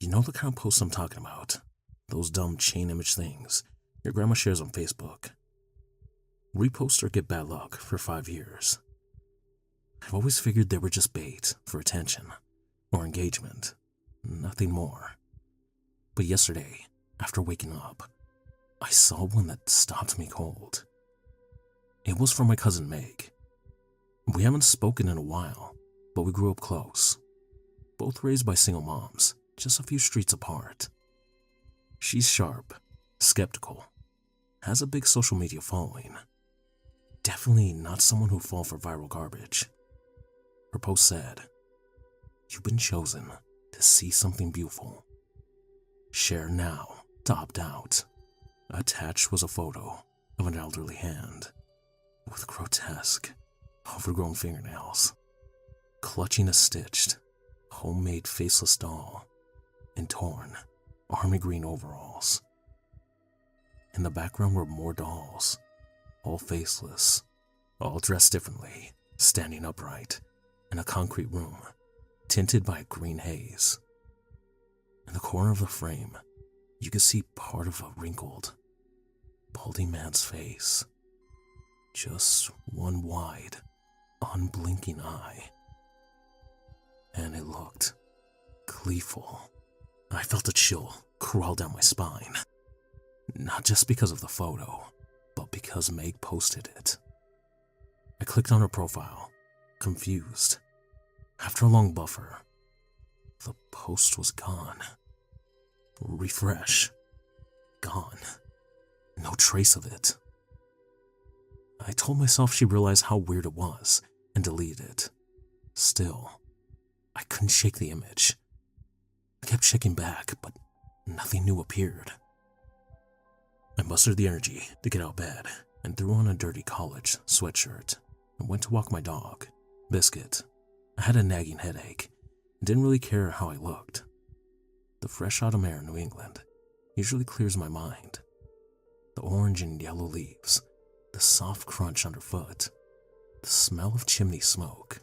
You know the kind of posts I'm talking about? Those dumb chain image things your grandma shares on Facebook. Repost or get bad luck for 5 years. I've always figured they were just bait for attention or engagement, nothing more. But yesterday, after waking up, I saw one that stopped me cold. It was from my cousin Meg. We haven't spoken in a while, but we grew up close. Both raised by single moms, just a few streets apart. She's sharp, skeptical, has a big social media following. Definitely not someone who'd fall for viral garbage. Her post said, "You've been chosen to see something beautiful. Share now to opt out." Attached was a photo of an elderly hand with grotesque, overgrown fingernails, clutching a stitched, homemade faceless doll in torn, army green overalls. In the background were more dolls, all faceless, all dressed differently, standing upright in a concrete room, tinted by a green haze. In the corner of the frame, you could see part of a wrinkled, balding man's face. Just one wide, unblinking eye. And it looked gleeful. I felt a chill crawl down my spine. Not just because of the photo, but because Meg posted it. I clicked on her profile, confused. After a long buffer, the post was gone. Refresh. Gone. No trace of it. I told myself she realized how weird it was and deleted it. Still, I couldn't shake the image. I kept checking back, but nothing new appeared. I mustered the energy to get out of bed and threw on a dirty college sweatshirt and went to walk my dog, Biscuit. I had a nagging headache and didn't really care how I looked. The fresh autumn air in New England usually clears my mind. The orange and yellow leaves, the soft crunch underfoot, the smell of chimney smoke.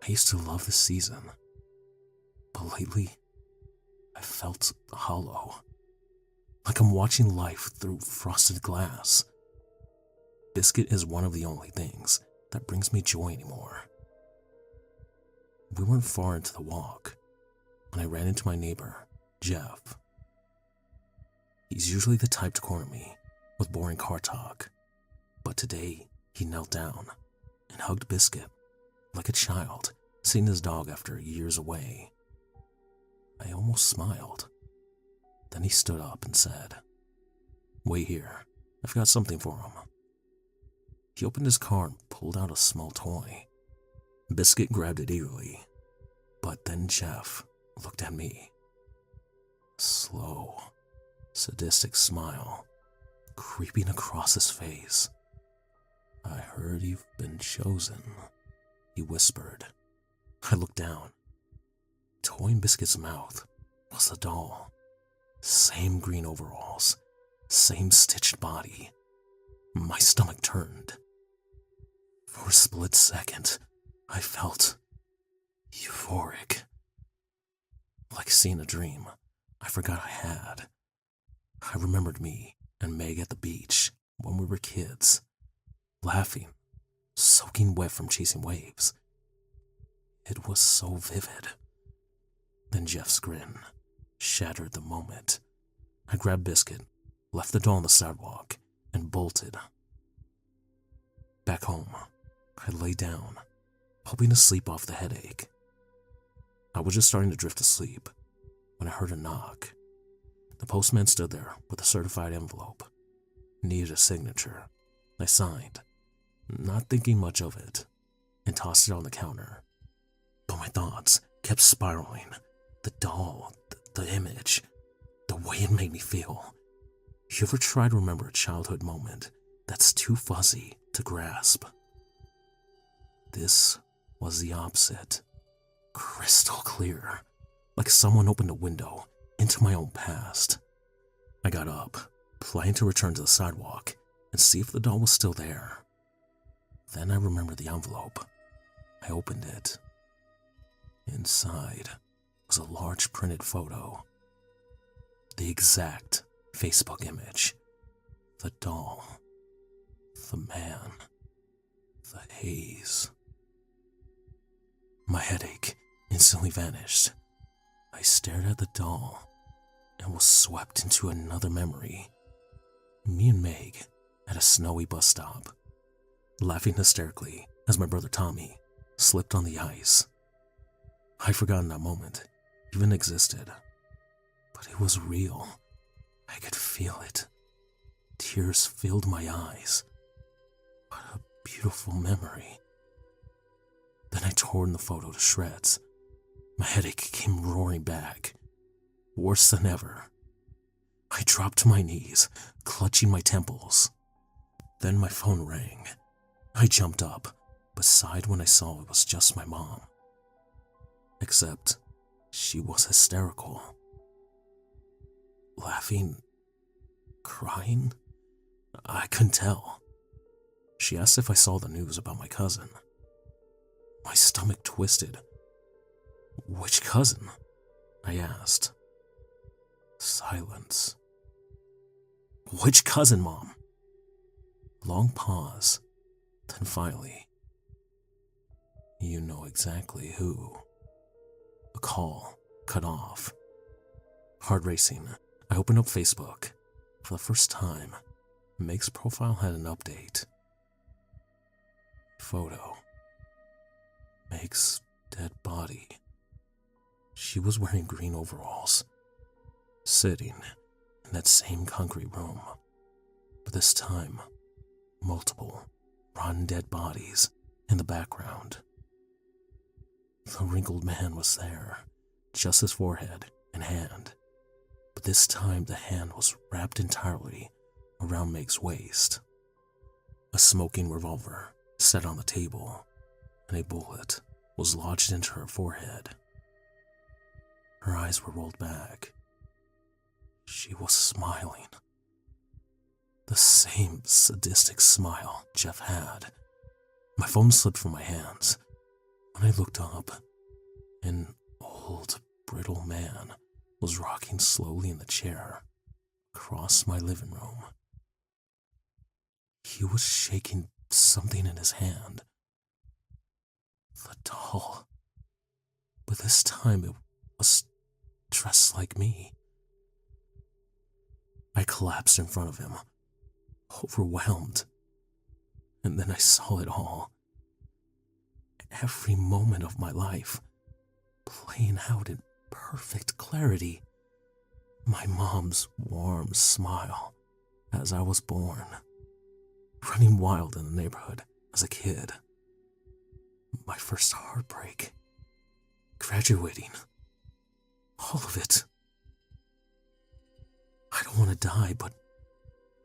I used to love this season, but lately I felt hollow, like I'm watching life through frosted glass. Biscuit is one of the only things that brings me joy anymore. We weren't far into the walk when I ran into my neighbor, Jeff. He's usually the type to corner me with boring car talk, but today he knelt down and hugged Biscuit like a child seeing his dog after years away. I almost smiled. Then he stood up and said, "Wait here, I've got something for him." He opened his car and pulled out a small toy. Biscuit grabbed it eagerly, but then Jeff looked at me. Slow, sadistic smile creeping across his face. "I heard you've been chosen," he whispered. I looked down. Toy in Biscuit's mouth was the doll. Same green overalls, same stitched body. My stomach turned. For a split second, I felt euphoric. Like seeing a dream I forgot I had. I remembered me and Meg at the beach when we were kids, laughing, soaking wet from chasing waves. It was so vivid. Then Jeff's grin shattered the moment. I grabbed Biscuit, left the doll on the sidewalk, and bolted. Back home, I lay down, hoping to sleep off the headache. I was just starting to drift asleep when I heard a knock. The postman stood there with a certified envelope. Needed a signature. I signed, not thinking much of it, and tossed it on the counter. But my thoughts kept spiraling. The doll, the image, the way it made me feel. You ever try to remember a childhood moment that's too fuzzy to grasp? This was the opposite. Crystal clear, like someone opened a window into my own past. I got up, planning to return to the sidewalk and see if the doll was still there. Then I remembered the envelope. I opened it. Inside was a large printed photo. The exact Facebook image. The doll. The man. The haze. My headache instantly vanished. I stared at the doll and was swept into another memory. Me and Meg at a snowy bus stop, laughing hysterically as my brother Tommy slipped on the ice. I'd forgotten that moment even existed, but it was real. I could feel it. Tears filled my eyes. What a beautiful memory. Then I tore the photo to shreds. My headache came roaring back, worse than ever. I dropped to my knees, clutching my temples. Then my phone rang. I jumped up, but sighed when I saw it was just my mom. Except, she was hysterical. Laughing? Crying? I couldn't tell. She asked if I saw the news about my cousin. My stomach twisted. Which cousin? I asked. Silence. Which cousin, Mom? Long pause, then finally. You know exactly who. A call cut off. Heart racing, I opened up Facebook. For the first time, Meg's profile had an update. Photo. Meg's dead body. She was wearing green overalls, sitting in that same concrete room, but this time, multiple rotten dead bodies in the background. The wrinkled man was there, just his forehead and hand, but this time the hand was wrapped entirely around Meg's waist. A smoking revolver sat on the table, and a bullet was lodged into her forehead. Her eyes were rolled back. She was smiling. The same sadistic smile Jeff had. My phone slipped from my hands. When I looked up, an old, brittle man was rocking slowly in the chair across my living room. He was shaking something in his hand. The doll. But this time it was dressed like me. I collapsed in front of him, overwhelmed. And then I saw it all. Every moment of my life, playing out in perfect clarity. My mom's warm smile as I was born. Running wild in the neighborhood as a kid. My first heartbreak. Graduating. All of it. I don't want to die, but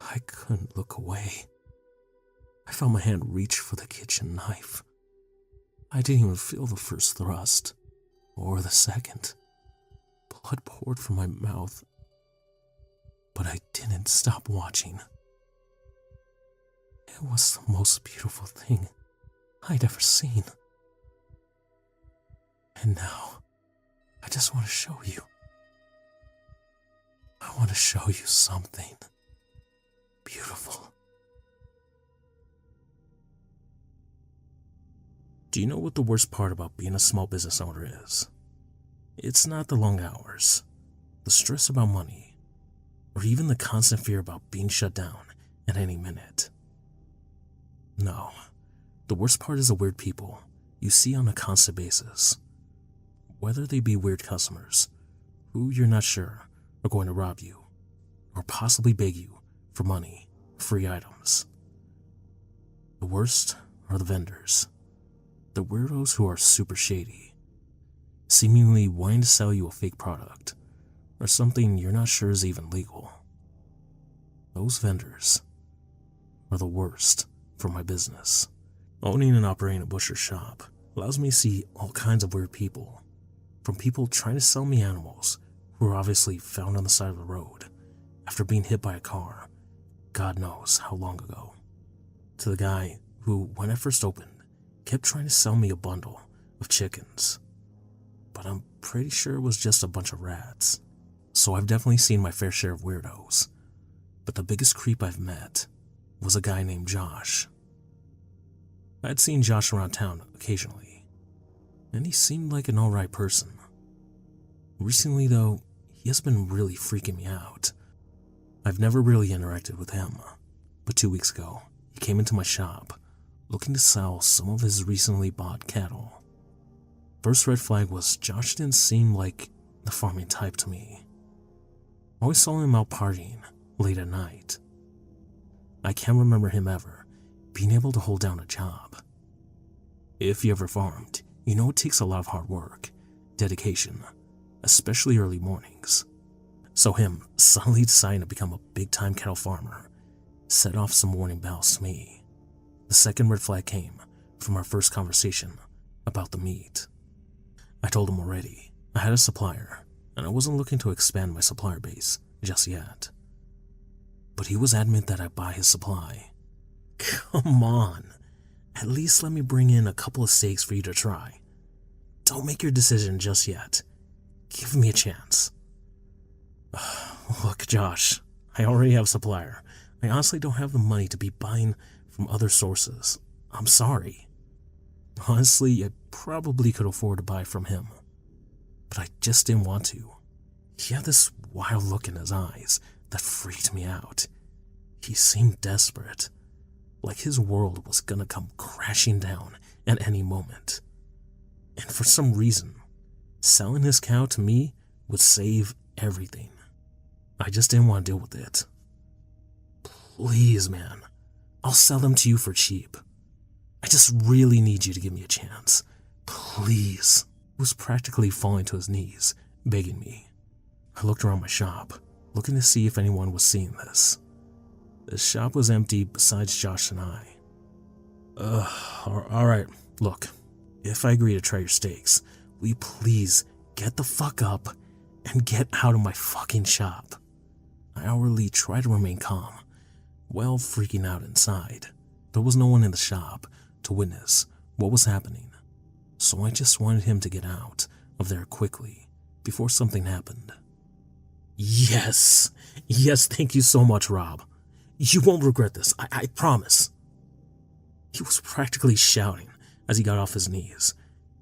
I couldn't look away. I felt my hand reach for the kitchen knife. I didn't even feel the first thrust, or the second. Blood poured from my mouth, but I didn't stop watching. It was the most beautiful thing I'd ever seen. And now, I just want to show you. I want to show you something beautiful. Do you know what the worst part about being a small business owner is? It's not the long hours, the stress about money, or even the constant fear about being shut down at any minute. No, the worst part is the weird people you see on a constant basis. Whether they be weird customers, who you're not sure are going to rob you, or possibly beg you for money, free items. The worst are the vendors. The weirdos who are super shady, seemingly wanting to sell you a fake product, or something you're not sure is even legal. Those vendors are the worst for my business. Owning and operating a butcher shop allows me to see all kinds of weird people, from people trying to sell me animals who are obviously found on the side of the road after being hit by a car, God knows how long ago, to the guy who, when I first opened, kept trying to sell me a bundle of chickens. but I'm pretty sure it was just a bunch of rats. So I've definitely seen my fair share of weirdos. But the biggest creep I've met was a guy named Josh. I'd seen Josh around town occasionally, and he seemed like an alright person. Recently though, he has been really freaking me out. I've never really interacted with him, but 2 weeks ago, he came into my shop looking to sell some of his recently bought cattle. First red flag was Josh didn't seem like the farming type to me. I always saw him out partying late at night. I can't remember him ever being able to hold down a job. If you ever farmed, you know it takes a lot of hard work, dedication, especially early mornings. So him suddenly deciding to become a big-time cattle farmer set off some warning bells to me. The second red flag came from our first conversation about the meat. I told him already I had a supplier, and I wasn't looking to expand my supplier base just yet. But he was adamant that I buy his supply. Come on, at least let me bring in a couple of steaks for you to try. Don't make your decision just yet. Give me a chance. Look, Josh, I already have a supplier. I honestly don't have the money to be buying from other sources. I'm sorry. Honestly, I probably could afford to buy from him, but I just didn't want to. He had this wild look in his eyes that freaked me out. He seemed desperate, like his world was gonna come crashing down at any moment. And for some reason, selling his cow to me would save everything. I just didn't want to deal with it. Please, man, I'll sell them to you for cheap. I just really need you to give me a chance. Please. He was practically falling to his knees, begging me. I looked around my shop, looking to see if anyone was seeing this. The shop was empty besides Josh and I. Alright, look, if I agree to try your steaks, will you please get the fuck up and get out of my fucking shop? I outwardly tried to remain calm, well freaking out inside. There was no one in the shop to witness what was happening, so I just wanted him to get out of there quickly before something happened. Yes, thank you so much, Rob. You won't regret this, I promise. He was practically shouting as he got off his knees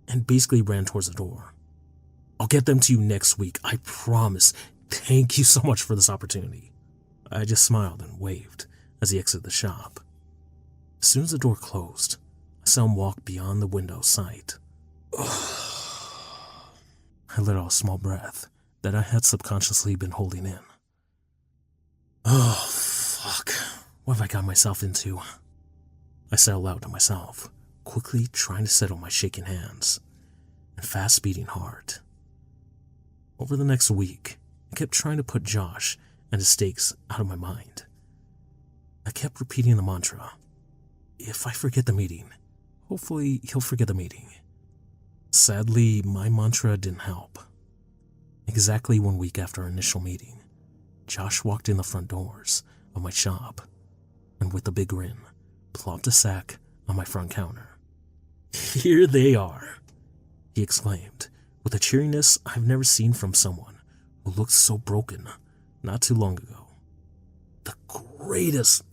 and basically ran towards the door. I'll get them to you next week, I promise. Thank you so much for this opportunity. I just smiled and waved as he exited the shop. As soon as the door closed, I saw him walk beyond the window sight. I let out a small breath that I had subconsciously been holding in. Oh, fuck. What have I got myself into? I said aloud to myself, quickly trying to settle my shaking hands and fast-beating heart. Over the next week, I kept trying to put Josh and his steaks out of my mind. I kept repeating the mantra, if I forget the meeting, hopefully he'll forget the meeting. Sadly, my mantra didn't help. Exactly 1 week after our initial meeting, Josh walked in the front doors of my shop and with a big grin, plopped a sack on my front counter. Here they are, he exclaimed, with a cheeriness I've never seen from someone who looked so broken not too long ago. The greatest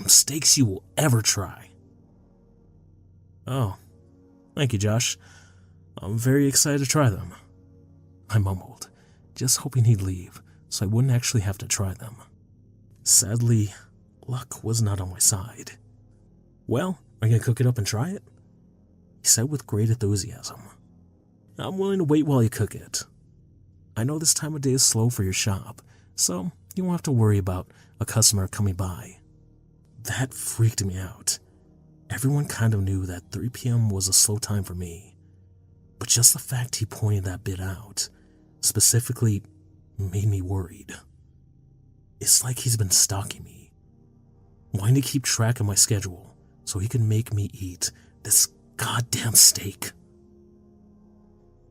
steaks you will ever try. Oh, thank you, Josh. I'm very excited to try them, I mumbled, just hoping he'd leave so I wouldn't actually have to try them. Sadly, luck was not on my side. Well, are you gonna cook it up and try it? He said with great enthusiasm. I'm willing to wait while you cook it. I know this time of day is slow for your shop, so you won't have to worry about a customer coming by. That freaked me out. Everyone kind of knew that 3 p.m. was a slow time for me, but just the fact he pointed that bit out specifically made me worried. It's like he's been stalking me, wanting to keep track of my schedule so he can make me eat this goddamn steak.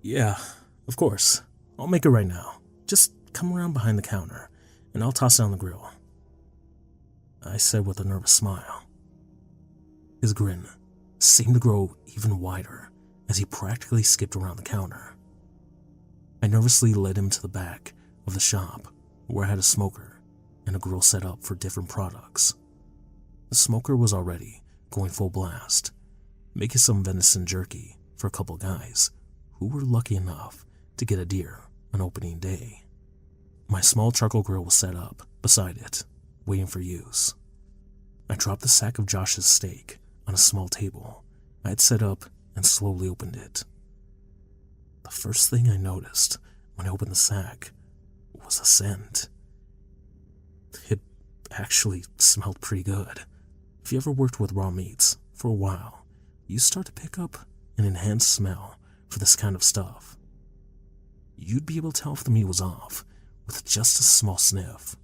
Yeah, of course. I'll make it right now. Just come around behind the counter, and I'll toss it on the grill, I said with a nervous smile. His grin seemed to grow even wider as he practically skipped around the counter. I nervously led him to the back of the shop where I had a smoker and a grill set up for different products. The smoker was already going full blast, making some venison jerky for a couple guys who were lucky enough to get a deer on opening day. My small charcoal grill was set up beside it, waiting for use. I dropped the sack of Josh's steak on a small table I had set up and slowly opened it. The first thing I noticed when I opened the sack was a scent. It actually smelled pretty good. If you ever worked with raw meats for a while, you start to pick up an enhanced smell for this kind of stuff. You'd be able to tell if the meat was off with just a small sniff.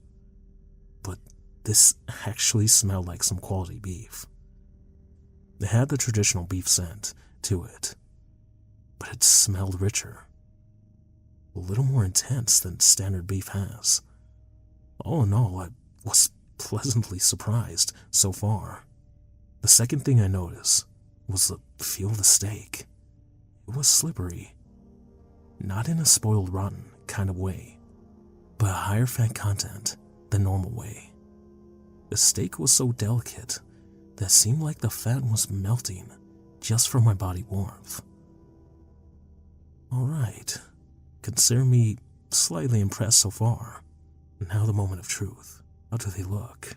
But this actually smelled like some quality beef. It had the traditional beef scent to it, but it smelled richer, a little more intense than standard beef has. All in all, I was pleasantly surprised so far. The second thing I noticed was the feel of the steak. It was slippery, not in a spoiled rotten kind of way, but a higher fat content than normal way. The steak was so delicate that it seemed like the fat was melting just from my body warmth. Alright, consider me slightly impressed so far. Now the moment of truth. How do they look?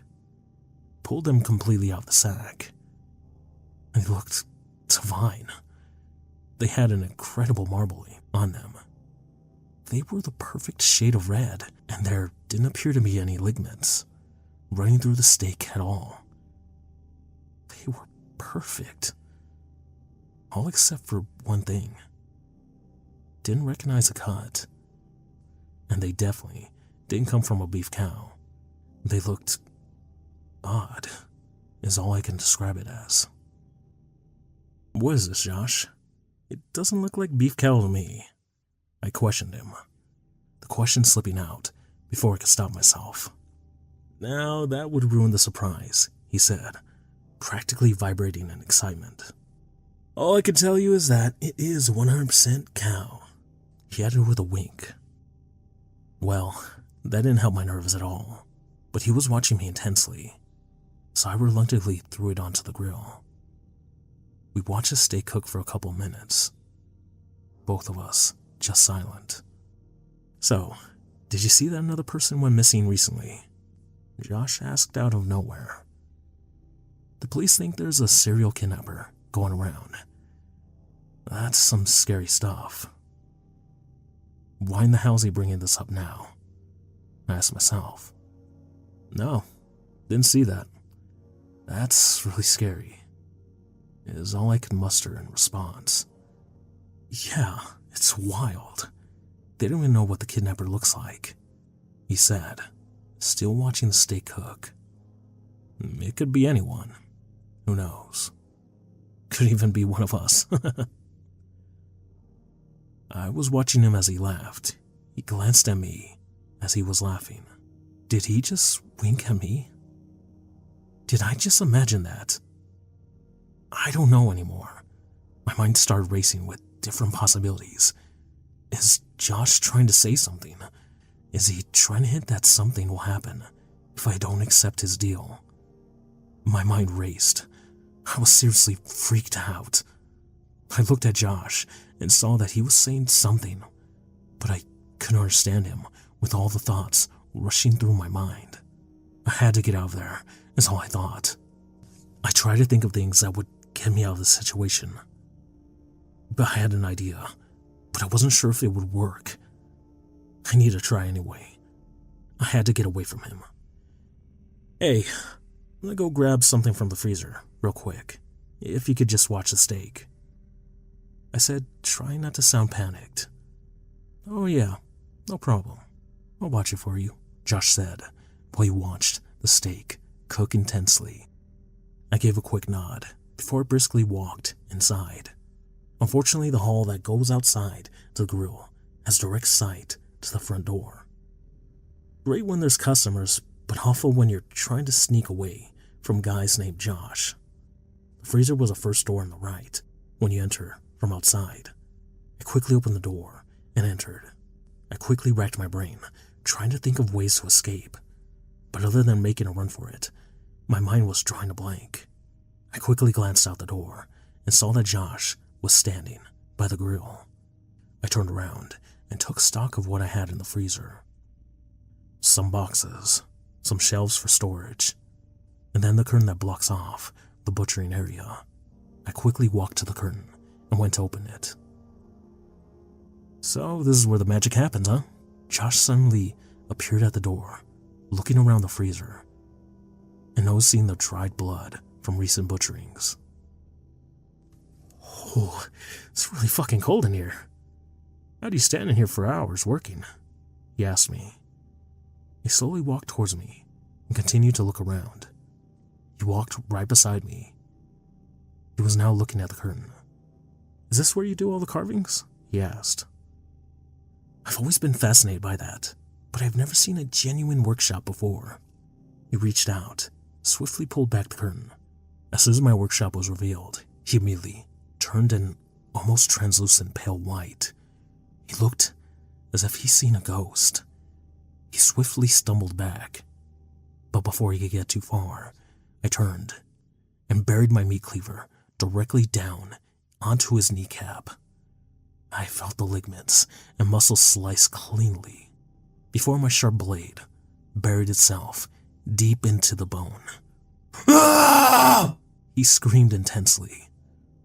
Pulled them completely out of the sack. They looked divine. They had an incredible marbling on them. They were the perfect shade of red, and there didn't appear to be any ligaments running through the steak at all. They were perfect. All except for one thing. Didn't recognize a cut. And they definitely didn't come from a beef cow. They looked odd, is all I can describe it as. What is this, Josh? It doesn't look like beef cow to me. I questioned him, the question slipping out before I could stop myself. Now that would ruin the surprise, he said, practically vibrating in excitement. All I can tell you is that it is 100% cow, he added with a wink. Well, that didn't help my nerves at all, but he was watching me intensely, so I reluctantly threw it onto the grill. We watched the steak cook for a couple minutes, both of us just silent. So, did you see that another person went missing recently? Josh asked out of nowhere. The police think there's a serial kidnapper going around. That's some scary stuff. Why in the hell is he bringing this up now? I asked myself. No, didn't see that. That's really scary, is all I could muster in response. Yeah, it's wild. They don't even know what the kidnapper looks like, he said, still watching the steak cook. It could be anyone. Who knows? Could even be one of us. I was watching him as he laughed. He glanced at me as he was laughing. Did he just wink at me? Did I just imagine that? I don't know anymore. My mind started racing with different possibilities. Is Josh trying to say something? Is he trying to hint that something will happen if I don't accept his deal? My mind raced. I was seriously freaked out. I looked at Josh and saw that he was saying something, but I couldn't understand him with all the thoughts rushing through my mind. I had to get out of there, is all I thought. I tried to think of things that would get me out of the situation. But I had an idea, but I wasn't sure if it would work. I needed to try anyway. I had to get away from him. Hey, I'm gonna go grab something from the freezer, real quick, if you could just watch the steak. I said, trying not to sound panicked. Oh yeah, no problem. I'll watch it for you, Josh said, while he watched the steak cook intensely. I gave a quick nod before I briskly walked inside. Unfortunately, the hall that goes outside to the grill has direct sight to the front door. Great when there's customers, but awful when you're trying to sneak away from guys named Josh. The freezer was the first door on the right when you enter from outside. I quickly opened the door and entered. I quickly racked my brain, trying to think of ways to escape. But other than making a run for it, my mind was drawing a blank. I quickly glanced out the door and saw that Josh was standing by the grill. I turned around and took stock of what I had in the freezer. Some boxes, some shelves for storage, and then the curtain that blocks off the butchering area. I quickly walked to the curtain and went to open it. So this is where the magic happens, huh? Josh suddenly appeared at the door, looking around the freezer and noticing the dried blood from recent butcherings. Oh, it's really fucking cold in here. How do you stand in here for hours working? He asked me. He slowly walked towards me and continued to look around. He walked right beside me. He was now looking at the curtain. Is this where you do all the carvings? He asked. I've always been fascinated by that, but I've never seen a genuine workshop before. He reached out, swiftly pulled back the curtain. As soon as my workshop was revealed, he immediately turned an almost translucent pale white. He looked as if he'd seen a ghost. He swiftly stumbled back, but before he could get too far, I turned and buried my meat cleaver directly down onto his kneecap. I felt the ligaments and muscles slice cleanly before my sharp blade buried itself deep into the bone. Ah! He screamed intensely,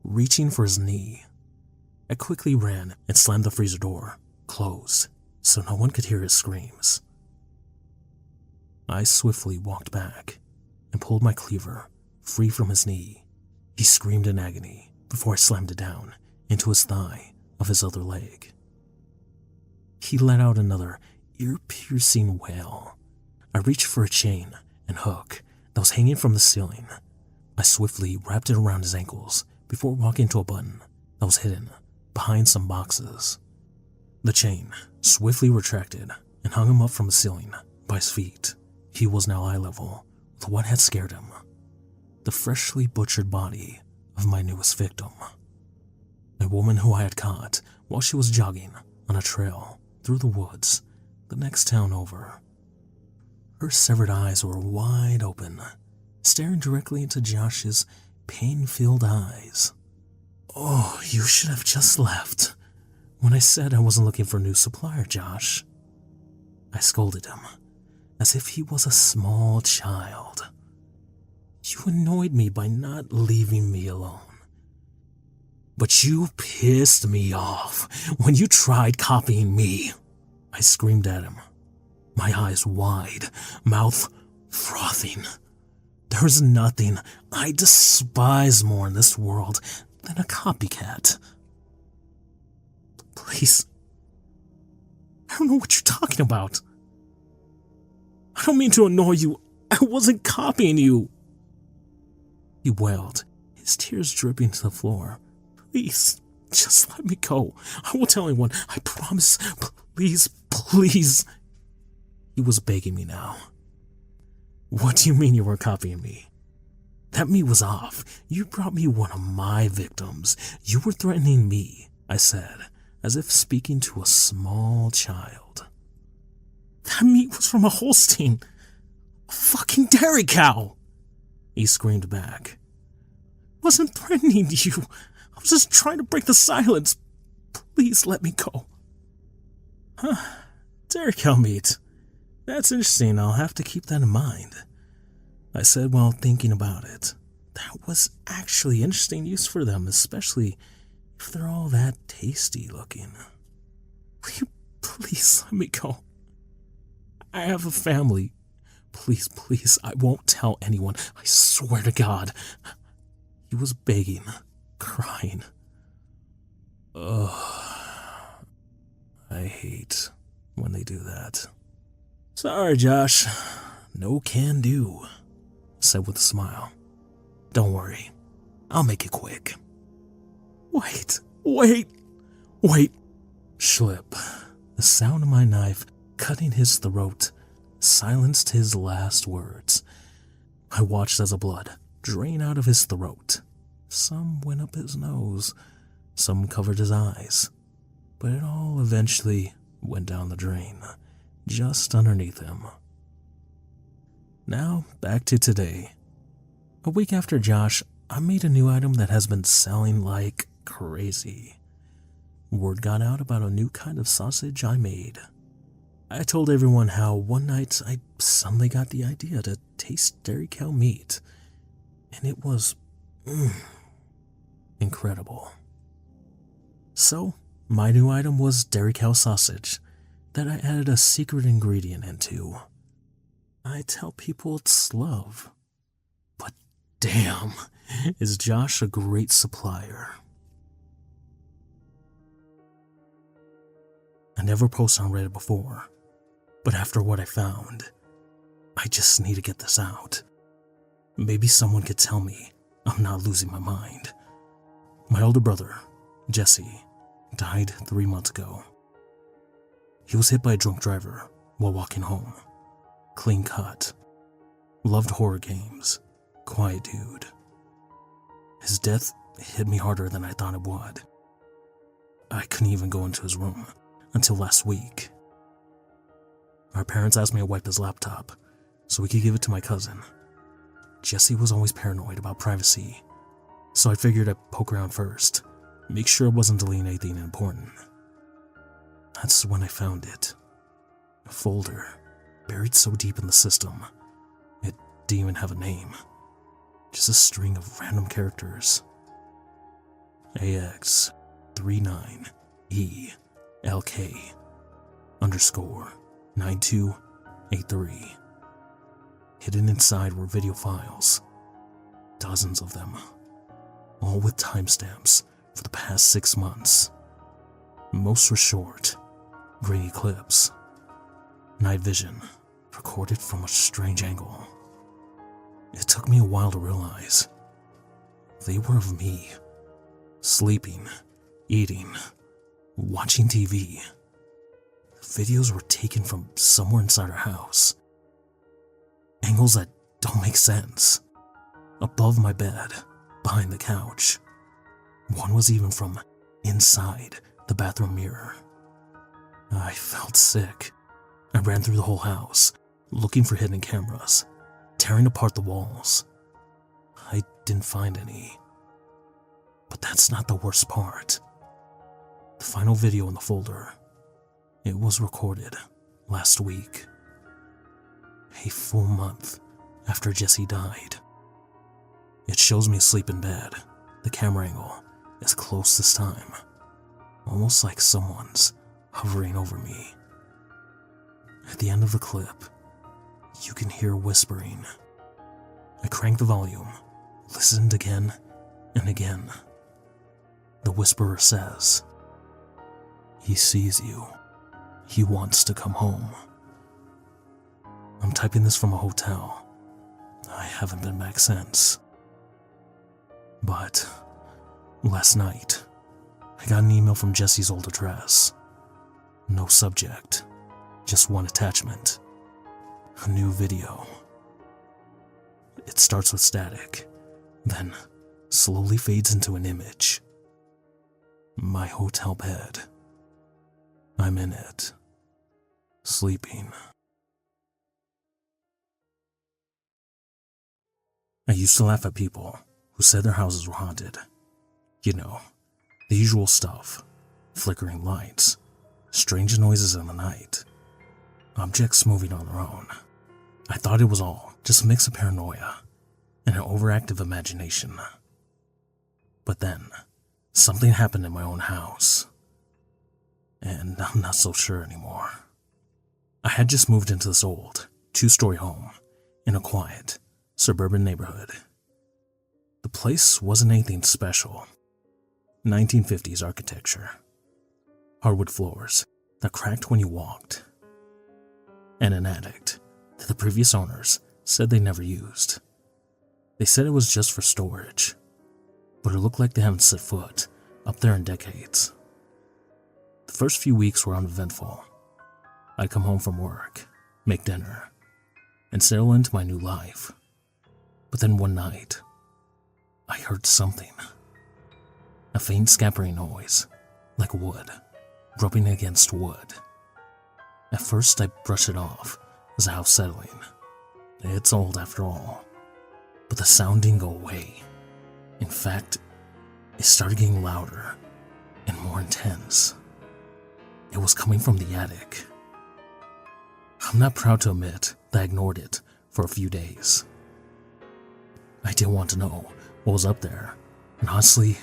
reaching for his knee. I quickly ran and slammed the freezer door closed so no one could hear his screams. I swiftly walked back and pulled my cleaver free from his knee. He screamed in agony before I slammed it down into his thigh of his other leg. He let out another ear-piercing wail. I reached for a chain and hook that was hanging from the ceiling. I swiftly wrapped it around his ankles before walking to a button that was hidden behind some boxes. The chain swiftly retracted and hung him up from the ceiling by his feet. He was now eye level with what had scared him, the freshly butchered body of my newest victim. A woman who I had caught while she was jogging on a trail through the woods the next town over. Her severed eyes were wide open, staring directly into Josh's pain-filled eyes. Oh, you should have just left when I said I wasn't looking for a new supplier, Josh. I scolded him as if he was a small child. You annoyed me by not leaving me alone. But you pissed me off when you tried copying me. I screamed at him, my eyes wide, mouth frothing. There's nothing I despise more in this world than a copycat. Please. I don't know what you're talking about. I don't mean to annoy you. I wasn't copying you. He wailed, his tears dripping to the floor. Please, just let me go. I won't tell anyone. I promise. Please, please. He was begging me now. What do you mean you weren't copying me? That meat was off. You brought me one of my victims. You were threatening me, I said, as if speaking to a small child. That meat was from a Holstein. A fucking dairy cow. He screamed back. I wasn't threatening you. I was just trying to break the silence. Please let me go. Huh. Dairy cow meat. That's interesting. I'll have to keep that in mind, I said while thinking about it. That was actually interesting use for them, especially if they're all that tasty looking. Will you please let me go? I have a family. Please, please, I won't tell anyone. I swear to God. He was begging, crying. Ugh. I hate when they do that. Sorry, Josh. No can do, I said with a smile. Don't worry. I'll make it quick. Wait. Schlip. The sound of my knife cutting his throat silenced his last words. I watched as the blood drained out of his throat. Some went up his nose, some covered his eyes, but it all eventually went down the drain, just underneath him. Now, back to today. A week after Josh, I made a new item that has been selling like crazy. Word got out about a new kind of sausage I made. I told everyone how one night I suddenly got the idea to taste dairy cow meat, and it was incredible. So, my new item was dairy cow sausage that I added a secret ingredient into. I tell people it's love, but damn, is Josh a great supplier. I never posted on Reddit before, but after what I found, I just need to get this out. Maybe someone could tell me I'm not losing my mind. My older brother, Jesse, died 3 months ago. He was hit by a drunk driver while walking home. Clean cut. Loved horror games. Quiet dude. His death hit me harder than I thought it would. I couldn't even go into his room until last week. Our parents asked me to wipe his laptop so we could give it to my cousin. Jesse was always paranoid about privacy, so I figured I'd poke around first, make sure it wasn't deleting anything important. That's when I found it. A folder buried so deep in the system, it didn't even have a name. Just a string of random characters. AX39ELK_9283. Hidden inside were video files. Dozens of them. All with timestamps for the past 6 months. Most were short, grainy clips. Night vision, recorded from a strange angle. It took me a while to realize. They were of me. Sleeping, eating, watching TV. The videos were taken from somewhere inside our house. Angles that don't make sense. Above my bed, behind the couch. One was even from inside the bathroom mirror. I felt sick. I ran through the whole house, looking for hidden cameras, tearing apart the walls. I didn't find any. But that's not the worst part. The final video in the folder. It was recorded last week. A full month after Jesse died. It shows me asleep in bed. The camera angle is close this time. Almost like someone's hovering over me. At the end of the clip, you can hear whispering. I cranked the volume, listened again and again. The whisperer says, "He sees you. He wants to come home." I'm typing this from a hotel. I haven't been back since. But last night, I got an email from Jesse's old address. No subject, just one attachment. A new video. It starts with static, then slowly fades into an image. My hotel bed. I'm in it, sleeping. I used to laugh at people who said their houses were haunted. You know, the usual stuff. Flickering lights, strange noises in the night, objects moving on their own. I thought it was all just a mix of paranoia and an overactive imagination. But then, something happened in my own house. And I'm not so sure anymore. I had just moved into this old, 2-story home in a quiet, suburban neighborhood. The place wasn't anything special. 1950s architecture. Hardwood floors that cracked when you walked. And an attic that the previous owners said they never used. They said it was just for storage, but it looked like they haven't set foot up there in decades. The first few weeks were uneventful. I'd come home from work, make dinner, and settle into my new life. But then one night, I heard something. A faint scampering noise, like wood rubbing against wood. At first, I brushed it off as a house settling. It's old after all. But the sound didn't go away. In fact, it started getting louder and more intense. It was coming from the attic. I'm not proud to admit that I ignored it for a few days. I didn't want to know what was up there, and honestly,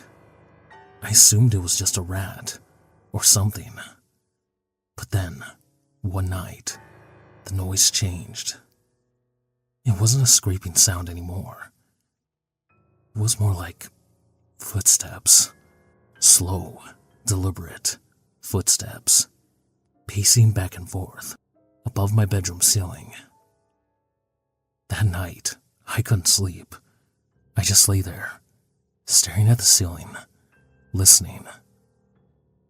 I assumed it was just a rat or something. But then, one night, the noise changed. It wasn't a scraping sound anymore. It was more like footsteps. Slow, deliberate footsteps, pacing back and forth above my bedroom ceiling. That night, I couldn't sleep. I just lay there, staring at the ceiling, listening.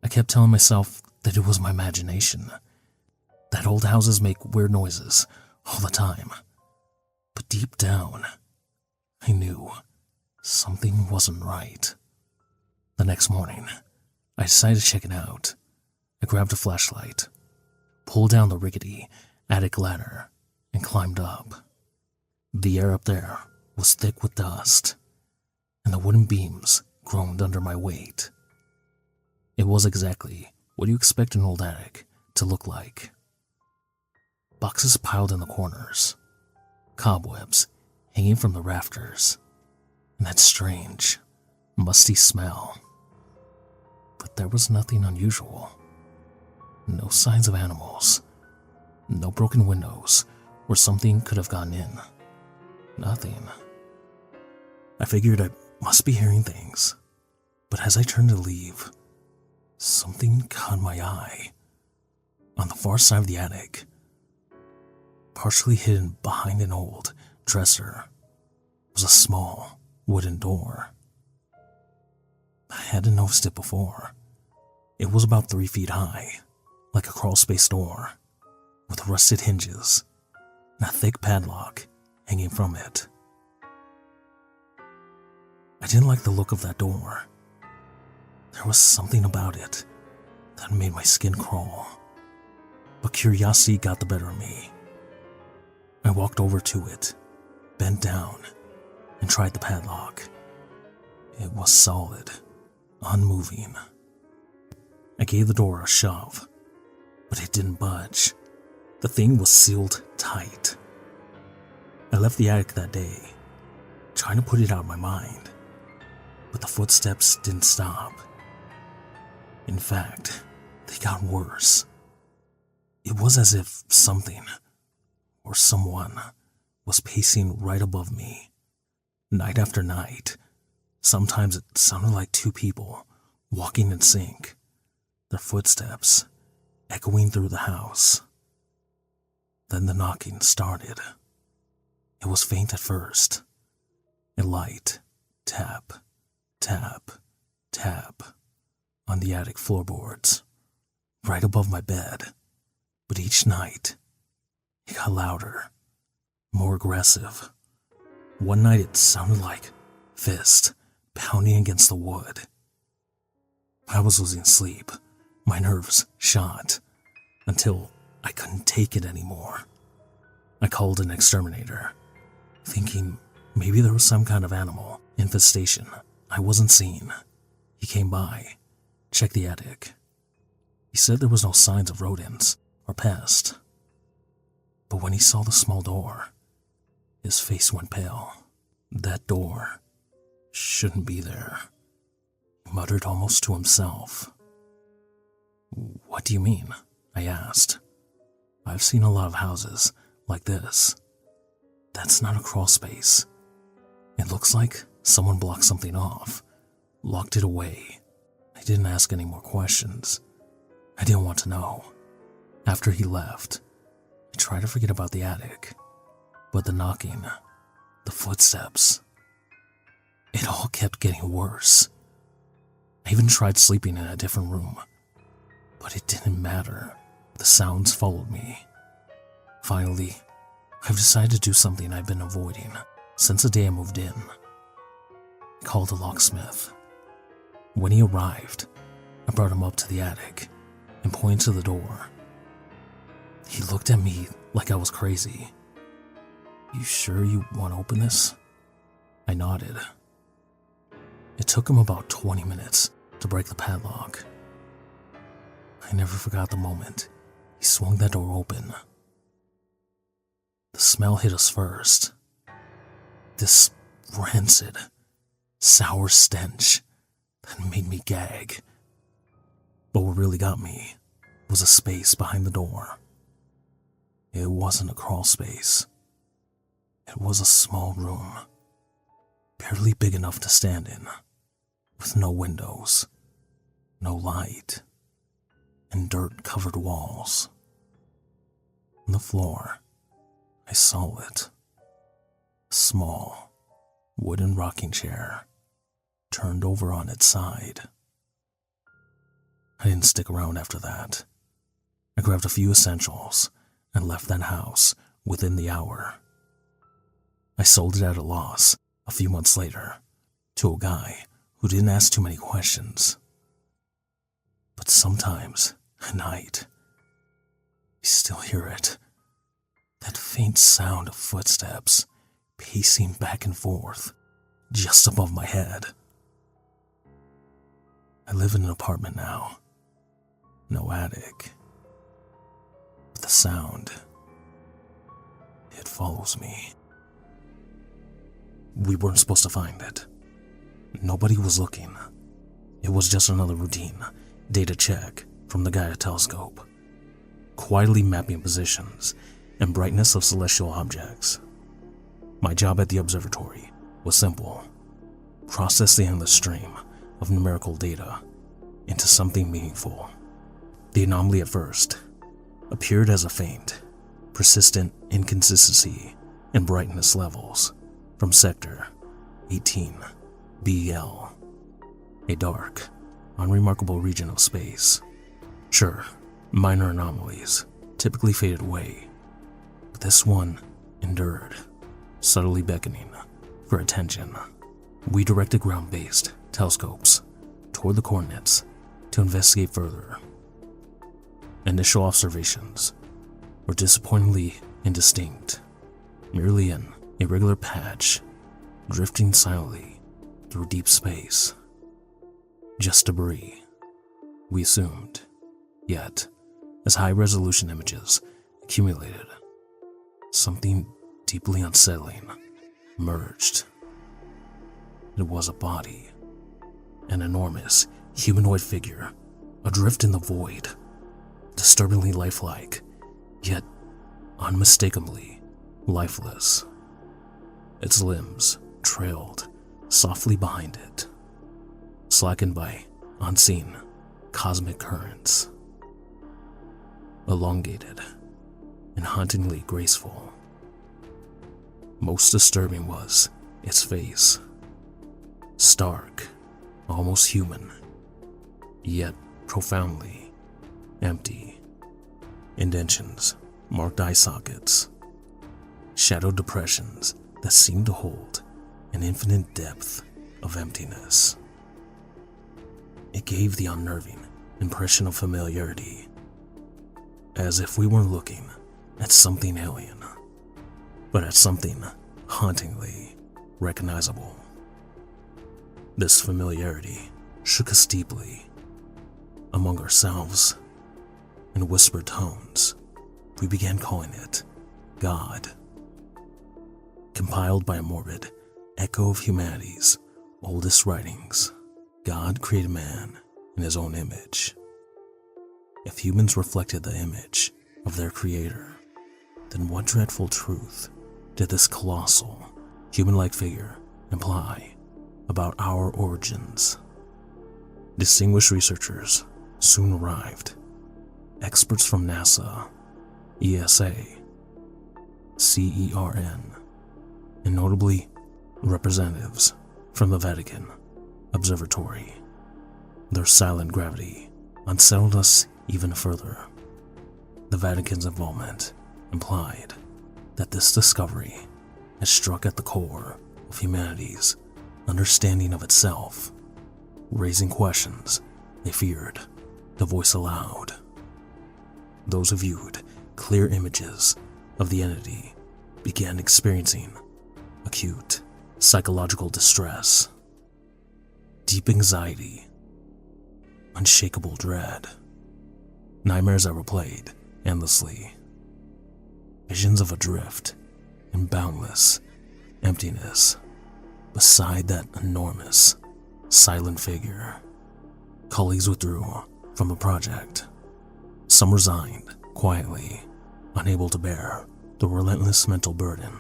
I kept telling myself that it was my imagination, that old houses make weird noises all the time. But deep down, I knew something wasn't right. The next morning, I decided to check it out. I grabbed a flashlight, pulled down the rickety attic ladder, and climbed up. The air up there was thick with dust, and the wooden beams groaned under my weight. It was exactly what you expect an old attic to look like. Boxes piled in the corners, cobwebs hanging from the rafters, and that strange, musty smell. But there was nothing unusual. No signs of animals, no broken windows where something could have gotten in. Nothing. I figured I must be hearing things, but as I turned to leave, something caught my eye. On the far side of the attic, partially hidden behind an old dresser, was a small wooden door. I hadn't noticed it before. It was about 3 feet high, like a crawlspace door, with rusted hinges and a thick padlock hanging from it. I didn't like the look of that door. There was something about it that made my skin crawl, but curiosity got the better of me. I walked over to it, bent down, and tried the padlock. It was solid, unmoving. I gave the door a shove, but it didn't budge. The thing was sealed tight. I left the attic that day, trying to put it out of my mind, but the footsteps didn't stop. In fact, they got worse. It was as if something, or someone, was pacing right above me. Night after night, sometimes it sounded like 2 people walking in sync, their footsteps echoing through the house. Then the knocking started. It was faint at first, a light tap, tap, tap on the attic floorboards, right above my bed. But each night, it got louder, more aggressive. One night it sounded like fist pounding against the wood. I was losing sleep, my nerves shot, until I couldn't take it anymore. I called an exterminator, thinking maybe there was some kind of animal infestation I wasn't seeing. He came by, checked the attic. He said there was no signs of rodents or pests. But when he saw the small door, his face went pale. That door shouldn't be there, he muttered almost to himself. What do you mean? I asked. I've seen a lot of houses like this. That's not a crawl space. It looks like someone blocked something off, locked it away. I didn't ask any more questions. I didn't want to know. After he left, I tried to forget about the attic, but the knocking, the footsteps, it all kept getting worse. I even tried sleeping in a different room, but it didn't matter. The sounds followed me. Finally, I've decided to do something I've been avoiding since the day I moved in. I called a locksmith. When he arrived, I brought him up to the attic and pointed to the door. He looked at me like I was crazy. "You sure you want to open this?" I nodded. It took him about 20 minutes to break the padlock. I never forgot the moment he swung that door open. The smell hit us first. This rancid, sour stench that made me gag. But what really got me was a space behind the door. It wasn't a crawl space. It was a small room, barely big enough to stand in, with no windows, no light, and dirt-covered walls. On the floor, I saw it. A small, wooden rocking chair, turned over on its side. I didn't stick around after that. I grabbed a few essentials and left that house within the hour. I sold it at a loss a few months later to a guy who didn't ask too many questions. But sometimes, at night, you still hear it. That faint sound of footsteps pacing back and forth just above my head. I live in an apartment now. No attic. But the sound, it follows me. We weren't supposed to find it. Nobody was looking. It was just another routine data check from the guy at telescope, quietly mapping positions and brightness of celestial objects. My job at the observatory was simple: process the endless stream of numerical data into something meaningful. The anomaly at first appeared as a faint, persistent inconsistency in brightness levels from sector 18 BL, a dark, unremarkable region of space. Sure, minor anomalies typically faded away, but this one endured, subtly beckoning for attention. We directed ground-based telescopes toward the coordinates to investigate further. Initial observations were disappointingly indistinct, merely an irregular patch drifting silently through deep space. Just debris, we assumed. Yet, as high-resolution images accumulated, something deeply unsettling emerged. It was a body, an enormous humanoid figure adrift in the void, disturbingly lifelike, yet unmistakably lifeless. Its limbs trailed softly behind it, slackened by unseen cosmic currents. Elongated and hauntingly graceful. Most disturbing was its face. Stark, almost human, yet profoundly empty. Indentions marked eye sockets, shadow depressions that seemed to hold an infinite depth of emptiness. It gave the unnerving impression of familiarity, as if we weren't looking at something alien, but at something hauntingly recognizable. This familiarity shook us deeply. Among ourselves, in whispered tones, we began calling it God. Compiled by a morbid echo of humanity's oldest writings, God created man in his own image. If humans reflected the image of their creator, then what dreadful truth did this colossal, human-like figure imply about our origins? Distinguished researchers soon arrived. Experts from NASA, ESA, CERN, and notably representatives from the Vatican Observatory. Their silent gravity unsettled us even further. The Vatican's involvement implied that this discovery had struck at the core of humanity's understanding of itself, raising questions they feared to voice aloud. Those who viewed clear images of the entity began experiencing acute psychological distress, deep anxiety, unshakable dread, nightmares that replayed endlessly, visions of adrift in boundless emptiness beside that enormous, silent figure. Colleagues withdrew from the project. Some resigned quietly, unable to bear the relentless mental burden.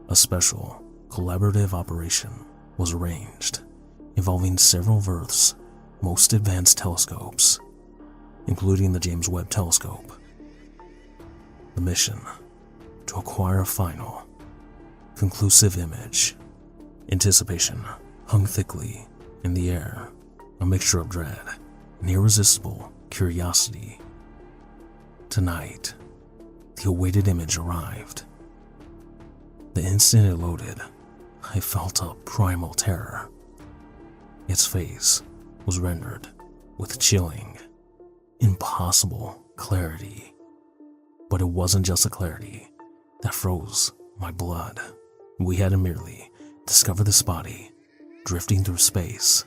A special, collaborative operation was arranged, involving several of Earth's most advanced telescopes, including the James Webb Telescope. The mission: to acquire a final, conclusive image. Anticipation hung thickly in the air, a mixture of dread and irresistible curiosity. Tonight, the awaited image arrived. The instant it loaded, I felt a primal terror. Its face was rendered with chilling, impossible clarity. But it wasn't just a clarity that froze my blood. We hadn't merely discovered this body drifting through space.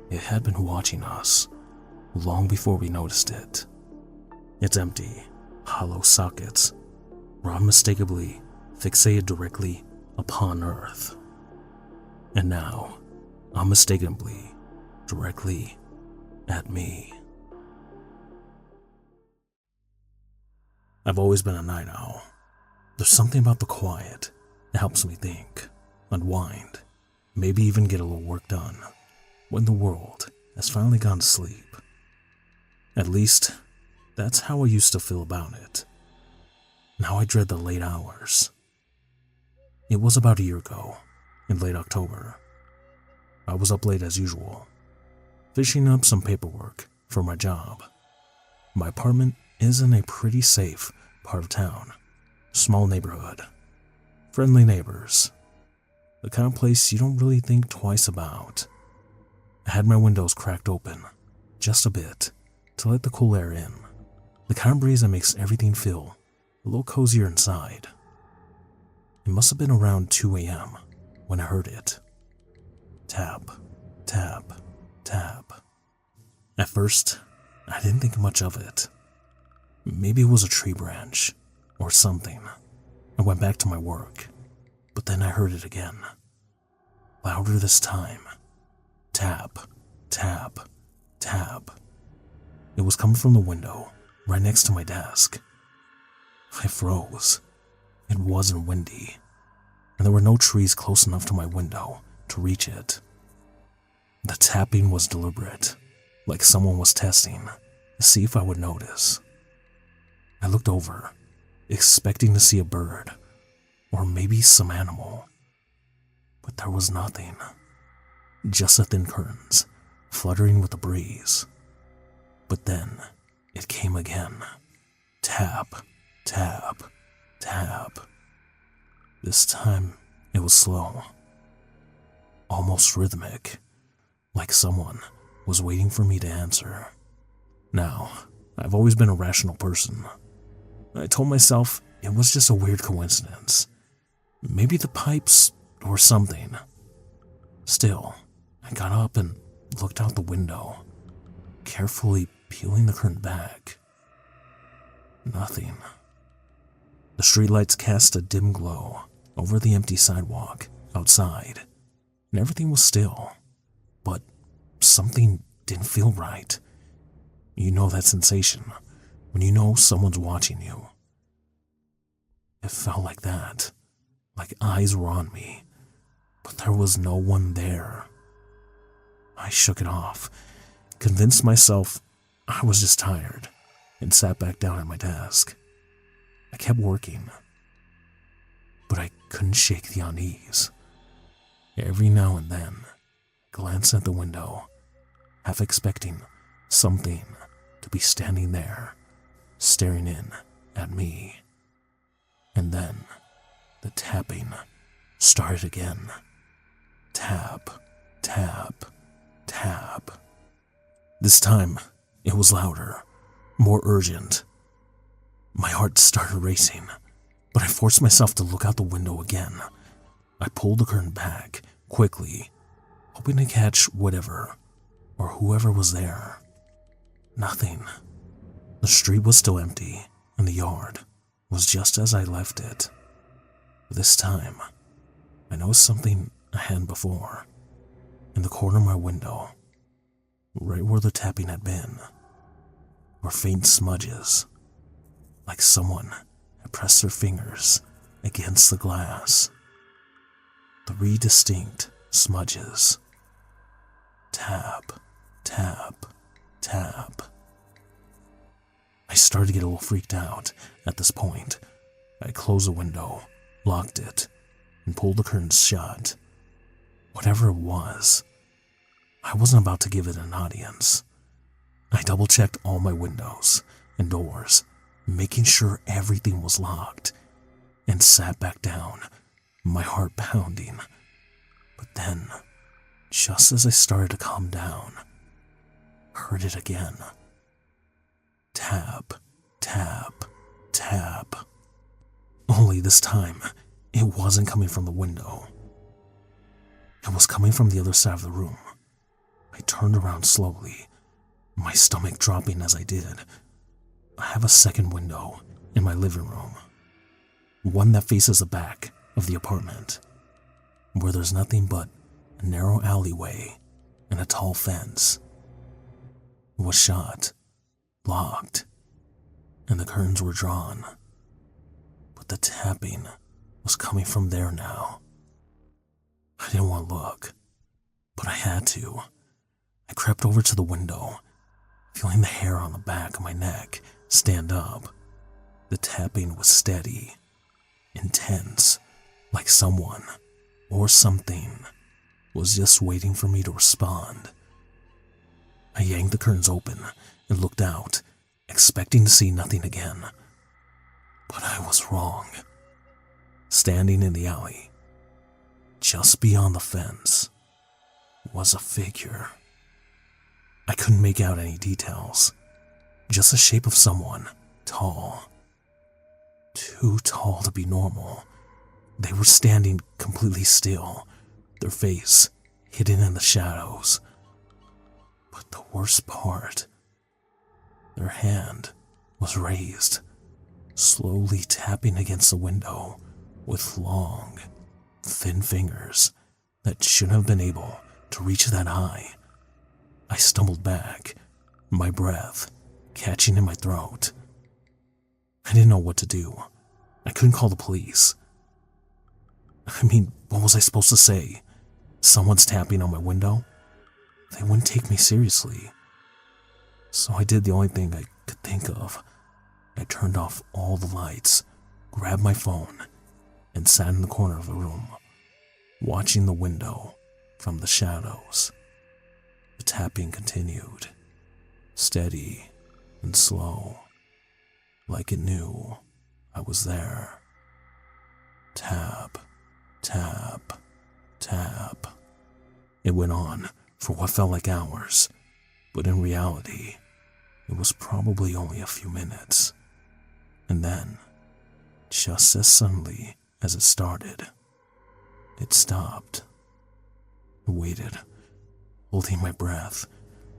It had been watching us long before we noticed it. Its empty, hollow sockets were unmistakably fixated directly upon Earth. And now, unmistakably, directly at me. I've always been a night owl. There's something about the quiet that helps me think, unwind, maybe even get a little work done when the world has finally gone to sleep. At least, that's how I used to feel about it. Now I dread the late hours. It was about a year ago, in late October. I was up late as usual, finishing up some paperwork for my job. My apartment is in a pretty safe part of town. Small neighborhood. Friendly neighbors. The kind of place you don't really think twice about. I had my windows cracked open, just a bit, to let the cool air in. The kind of breeze that makes everything feel a little cozier inside. It must have been around 2 a.m. when I heard it. Tap, tap, tap. At first, I didn't think much of it. Maybe it was a tree branch or something. I went back to my work, but then I heard it again. Louder this time. Tap, tap, tap. It was coming from the window right next to my desk. I froze. It wasn't windy, and there were no trees close enough to my window to reach it. The tapping was deliberate, like someone was testing to see if I would notice. I looked over, expecting to see a bird, or maybe some animal. But there was nothing. Just the thin curtains, fluttering with the breeze. But then, it came again. Tap, tap, tap. This time, it was slow. Almost rhythmic, like someone was waiting for me to answer. Now, I've always been a rational person. I told myself it was just a weird coincidence. Maybe the pipes or something. Still, I got up and looked out the window, carefully peeling the curtain back. Nothing. The streetlights cast a dim glow over the empty sidewalk outside, and everything was still. But something didn't feel right. You know that sensation when you know someone's watching you. It felt like that, like eyes were on me, but there was no one there. I shook it off, convinced myself I was just tired, and sat back down at my desk. I kept working, but I couldn't shake the unease. Every now and then, I glanced at the window, half expecting something to be standing there, staring in at me. And then, the tapping started again. Tap, tap, tap. This time, it was louder, more urgent. My heart started racing, but I forced myself to look out the window again. I pulled the curtain back, quickly, hoping to catch whatever or whoever was there. Nothing. The street was still empty, and the yard was just as I left it. This time, I noticed something I hadn't before. In the corner of my window, right where the tapping had been, were faint smudges, like someone had pressed their fingers against the glass. 3 distinct smudges. Tap, tap, tap. I started to get a little freaked out at this point. I closed the window, locked it, and pulled the curtains shut. Whatever it was, I wasn't about to give it an audience. I double-checked all my windows and doors, making sure everything was locked, and sat back down, my heart pounding. But then, just as I started to calm down, I heard it again. Tap, tap, tap. Only this time, it wasn't coming from the window. It was coming from the other side of the room. I turned around slowly, my stomach dropping as I did. I have a second window in my living room, one that faces the back of the apartment, where there's nothing but a narrow alleyway and a tall fence. It was shut, locked, and the curtains were drawn. But the tapping was coming from there now. I didn't want to look, but I had to. I crept over to the window, feeling the hair on the back of my neck stand up. The tapping was steady, intense, like someone or something was just waiting for me to respond. I yanked the curtains open and looked out, expecting to see nothing again. But I was wrong. Standing in the alley, just beyond the fence, was a figure. I couldn't make out any details, just the shape of someone, tall. Too tall to be normal. They were standing completely still, their face hidden in the shadows. But the worst part, their hand was raised, slowly tapping against the window with long, thin fingers that shouldn't have been able to reach that high. I stumbled back, my breath catching in my throat. I didn't know what to do. I couldn't call the police. I mean, what was I supposed to say? Someone's tapping on my window? They wouldn't take me seriously. So I did the only thing I could think of. I turned off all the lights, grabbed my phone, and sat in the corner of the room, watching the window from the shadows. The tapping continued, steady and slow, like it knew I was there. Tap, tap, tap. It went on for what felt like hours, but in reality, it was probably only a few minutes. And then, just as suddenly as it started, it stopped. I waited, holding my breath,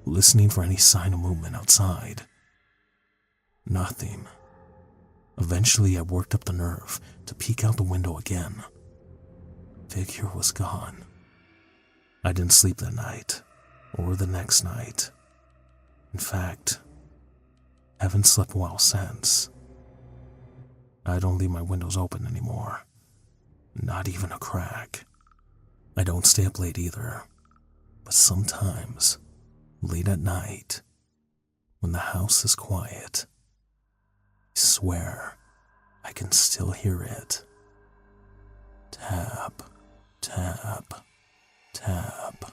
listening for any sign of movement outside. Nothing. Eventually, I worked up the nerve to peek out the window again. Figure was gone. I didn't sleep that night, or the next night. In fact, I haven't slept well since. I don't leave my windows open anymore. Not even a crack. I don't stay up late either. But sometimes, late at night, when the house is quiet, I swear I can still hear it. Tap, tap, tap.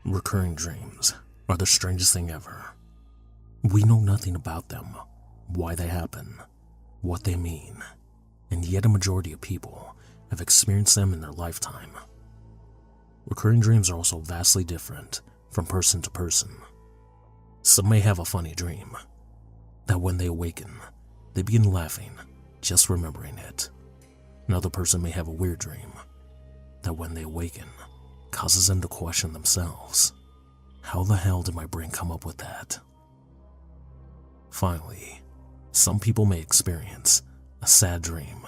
Recurring dreams are the strangest thing ever. We know nothing about them, why they happen, what they mean, and yet a majority of people have experienced them in their lifetime. Recurring dreams are also vastly different from person to person. Some may have a funny dream that when they awaken, they begin laughing just remembering it. Another person may have a weird dream that when they awaken, causes them to question themselves. How the hell did my brain come up with that? Finally, some people may experience a sad dream,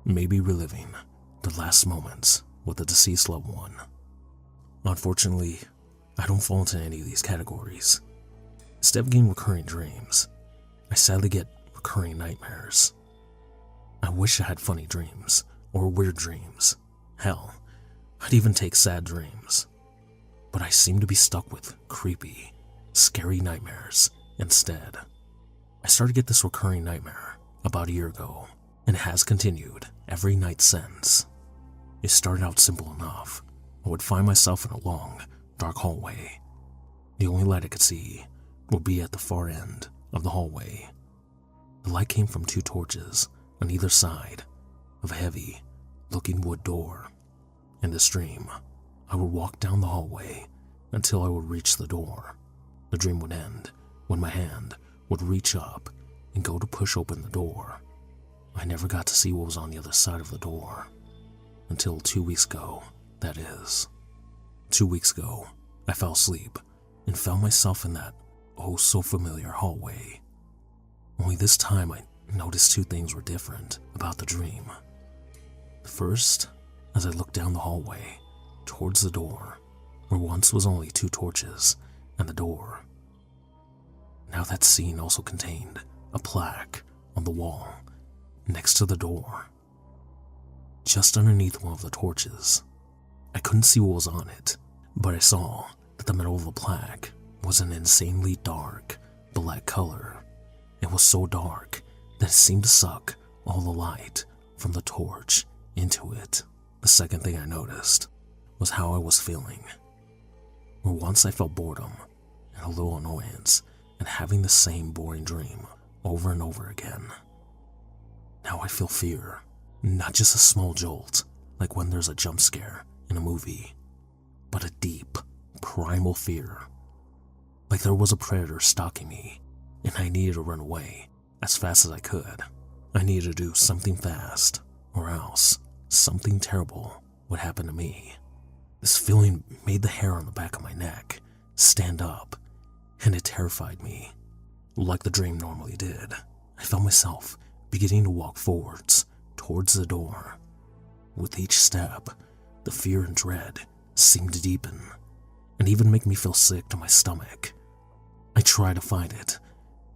maybe reliving the last moments with a deceased loved one. Unfortunately, I don't fall into any of these categories. Instead of getting recurring dreams, I sadly get recurring nightmares. I wish I had funny dreams or weird dreams. Hell, I'd even take sad dreams. But I seem to be stuck with creepy, scary nightmares instead. I started to get this recurring nightmare about a year ago, and it has continued every night since. It started out simple enough. I would find myself in a long, dark hallway. The only light I could see would be at the far end of the hallway. The light came from 2 torches on either side of a heavy-looking wood door. In this dream, I would walk down the hallway until I would reach the door. The dream would end when my hand would reach up and go to push open the door. I never got to see what was on the other side of the door. Until 2 weeks ago, that is. 2 weeks ago, I fell asleep and found myself in that oh so familiar hallway. Only this time I noticed 2 things were different about the dream. The first, as I looked down the hallway towards the door, where once was only 2 torches and the door. Now that scene also contained a plaque on the wall next to the door. Just underneath one of the torches. I couldn't see what was on it, but I saw that the middle of the plaque was an insanely dark black color. It was so dark that it seemed to suck all the light from the torch into it. The second thing I noticed was how I was feeling. Where once I felt boredom and a little annoyance at having the same boring dream over and over again. Now I feel fear, not just a small jolt like when there's a jump scare in a movie, but a deep, primal fear. Like there was a predator stalking me and I needed to run away as fast as I could. I needed to do something fast or else something terrible would happen to me. This feeling made the hair on the back of my neck stand up, and it terrified me. Like the dream normally did, I felt myself beginning to walk forwards towards the door. With each step, the fear and dread seemed to deepen, and even make me feel sick to my stomach. I tried to fight it,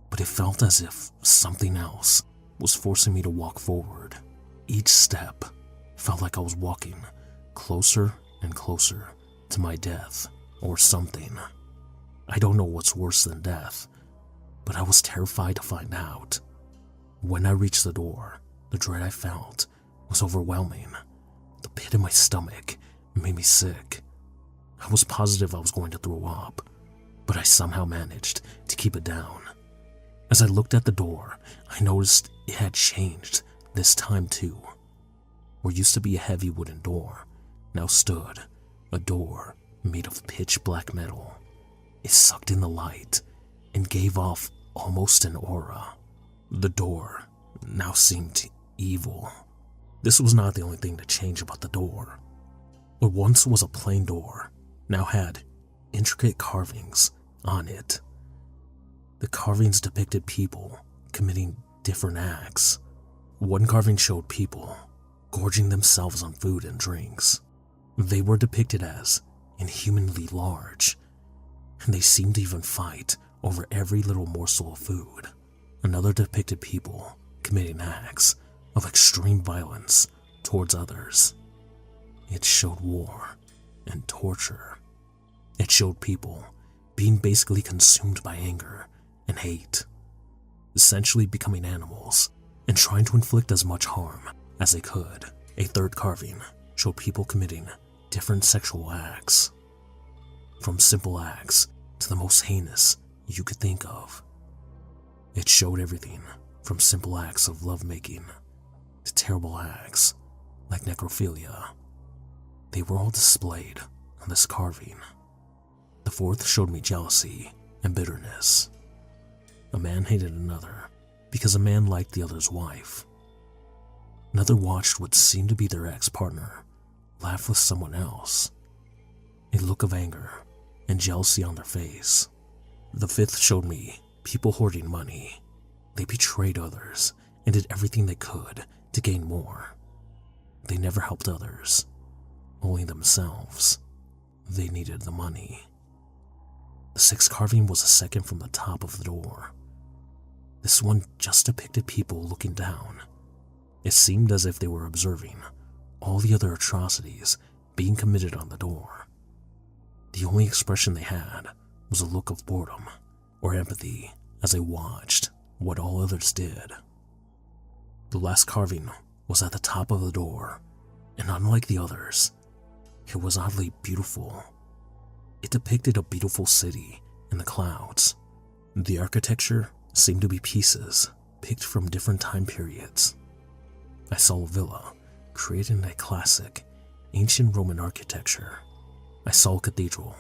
but it felt as if something else was forcing me to walk forward. Each step felt like I was walking closer and closer to my death or something. I don't know what's worse than death, but I was terrified to find out. When I reached the door, the dread I felt was overwhelming. The pit in my stomach made me sick. I was positive I was going to throw up, but I somehow managed to keep it down. As I looked at the door, I noticed it had changed this time too. Where used to be a heavy wooden door, now stood a door made of pitch black metal. It sucked in the light and gave off almost an aura. The door now seemed evil. This was not the only thing to change about the door. What once was a plain door now had intricate carvings on it. The carvings depicted people committing different acts. One carving showed people gorging themselves on food and drinks. They were depicted as inhumanly large, and they seemed to even fight over every little morsel of food. Another depicted people committing acts of extreme violence towards others. It showed war and torture. It showed people being basically consumed by anger and hate, essentially becoming animals and trying to inflict as much harm as they could. A third carving showed people committing different sexual acts, from simple acts to the most heinous you could think of. It showed everything from simple acts of lovemaking to terrible acts like necrophilia. They were all displayed on this carving. The The fourth showed me jealousy and bitterness. A man hated another because a man liked the other's wife. Another watched what seemed to be their ex-partner laugh with someone else, a look of anger and jealousy on their face. The fifth showed me people hoarding money. They betrayed others and did everything they could to gain more. They never helped others, only themselves. They needed the money. The sixth carving was a second from the top of the door. This one just depicted people looking down. It seemed as if they were observing all the other atrocities being committed on the door. The only expression they had was a look of boredom or empathy as they watched what all others did. The last carving was at the top of the door, and unlike the others, it was oddly beautiful. It depicted a beautiful city in the clouds. The architecture seemed to be pieces picked from different time periods. I saw a villa created in a classic, ancient Roman architecture. I saw a cathedral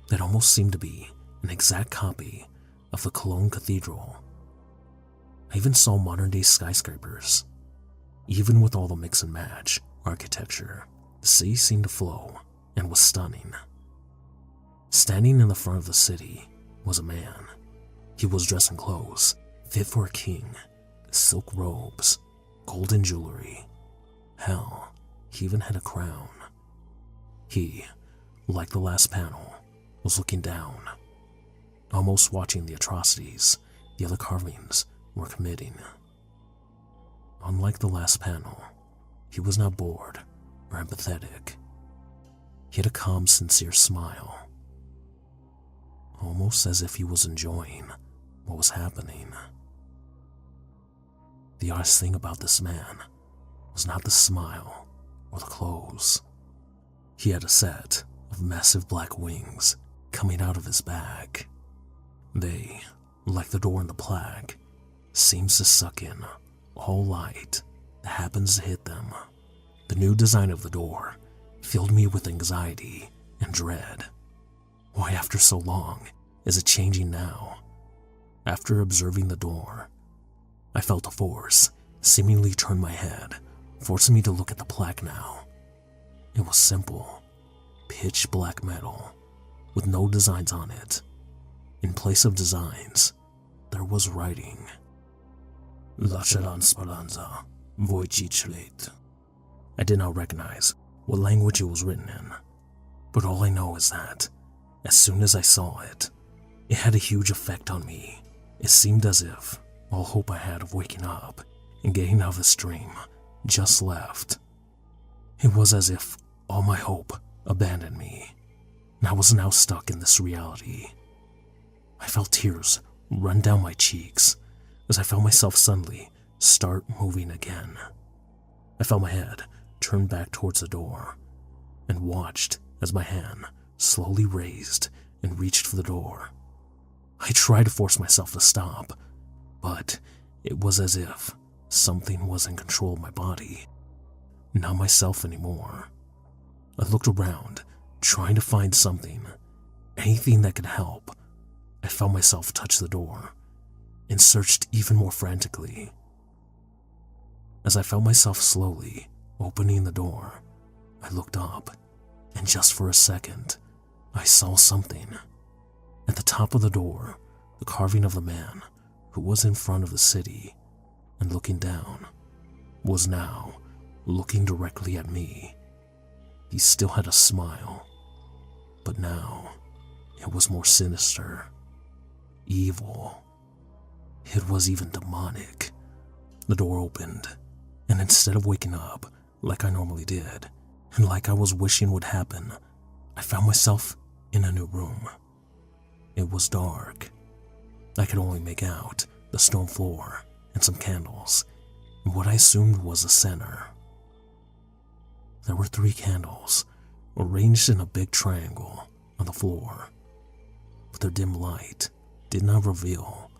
that almost seemed to be an exact copy of the Cologne Cathedral. I even saw modern-day skyscrapers. Even with all the mix and match architecture, the city seemed to flow and was stunning. Standing in the front of the city was a man. He was dressed in clothes fit for a king, silk robes, golden jewelry. Hell, he even had a crown. He, like the last panel, was looking down, almost watching the atrocities the other carvings were committing. Unlike the last panel, he was not bored or empathetic. He had a calm, sincere smile, almost as if he was enjoying what was happening. The oddest thing about this man was not the smile or the clothes. He had a set of massive black wings coming out of his back. They, like the door in the plaque, seems to suck in all light that happens to hit them. The new design of the door filled me with anxiety and dread. Why, after so long, is it changing now? After observing the door, I felt a force seemingly turn my head, forcing me to look at the plaque now. It was simple, pitch black metal, with no designs on it. In place of designs, there was writing. Lasciaran speranza, voi ciclet. I did not recognize what language it was written in, but all I know is that, as soon as I saw it, it had a huge effect on me. It seemed as if all hope I had of waking up and getting out of this dream just left. It was as if all my hope abandoned me, and I was now stuck in this reality. I felt tears run down my cheeks as I felt myself suddenly start moving again. I felt my head turn back towards the door and watched as my hand slowly raised and reached for the door. I tried to force myself to stop, but it was as if something was in control of my body, not myself anymore. I looked around, trying to find something, anything that could help. I felt myself touch the door and searched even more frantically. As I felt myself slowly opening the door, I looked up, and just for a second, I saw something. At the top of the door, the carving of the man who was in front of the city and looking down was now looking directly at me. He still had a smile, but now it was more sinister, evil. It was even demonic. The door opened, and instead of waking up like I normally did, and like I was wishing would happen, I found myself in a new room. It was dark. I could only make out the stone floor and some candles in what I assumed was the center. There were 3 candles arranged in a big triangle on the floor, but their dim light did not reveal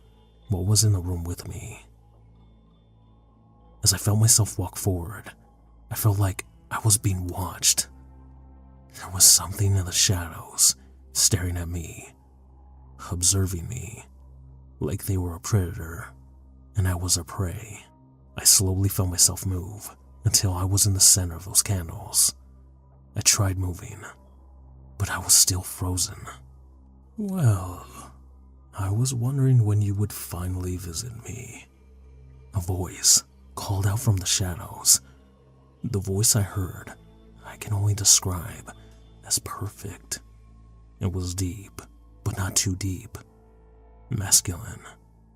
what was in the room with me. As I felt myself walk forward, I felt like I was being watched. There was something in the shadows staring at me, observing me, like they were a predator and I was a prey. I slowly felt myself move until I was in the center of those candles. I tried moving, but I was still frozen. "Well, I was wondering when you would finally visit me." A voice called out from the shadows. The voice I heard, I can only describe as perfect. It was deep, but not too deep. Masculine,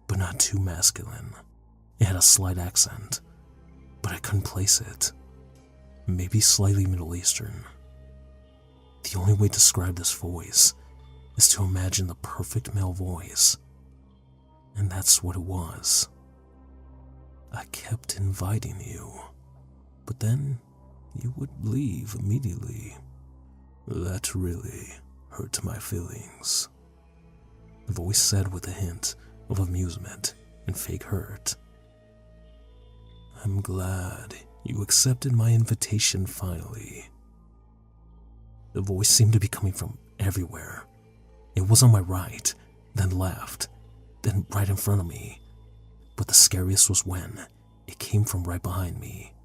but not too masculine. It had a slight accent, but I couldn't place it. Maybe slightly Middle Eastern. The only way to describe this voice is to imagine the perfect male voice, and that's what it was. "I kept inviting you, but then you would leave immediately. That really hurt my feelings," the voice said with a hint of amusement and fake hurt. "I'm glad you accepted my invitation finally." The voice seemed to be coming from everywhere. It was on my right, then left, then right in front of me. But the scariest was when it came from right behind me.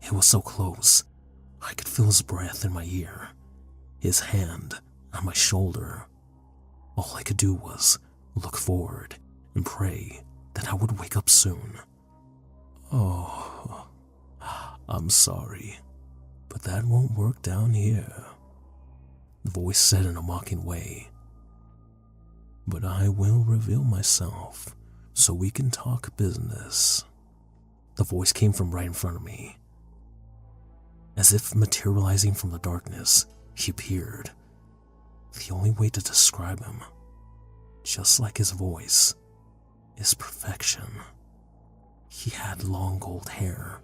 It was so close, I could feel his breath in my ear, his hand on my shoulder. All I could do was look forward and pray that I would wake up soon. "Oh, I'm sorry, but that won't work down here," the voice said in a mocking way. "But I will reveal myself so we can talk business." The voice came from right in front of me. As if materializing from the darkness, he appeared. The only way to describe him, just like his voice, is perfection. He had long gold hair,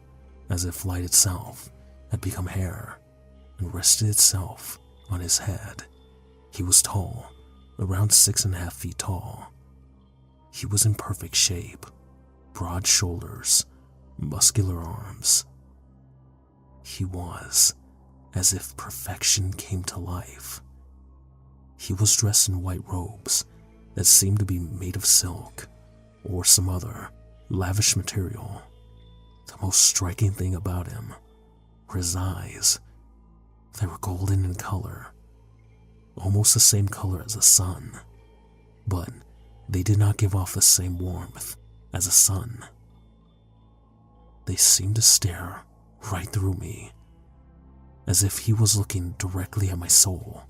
as if light itself had become hair and rested itself on his head. He was tall, around 6.5 feet tall. He was in perfect shape, broad shoulders, muscular arms. He was as if perfection came to life. He was dressed in white robes that seemed to be made of silk or some other lavish material. The most striking thing about him were his eyes. They were golden in color, almost the same color as the sun, but they did not give off the same warmth as the sun. They seemed to stare right through me, as if he was looking directly at my soul,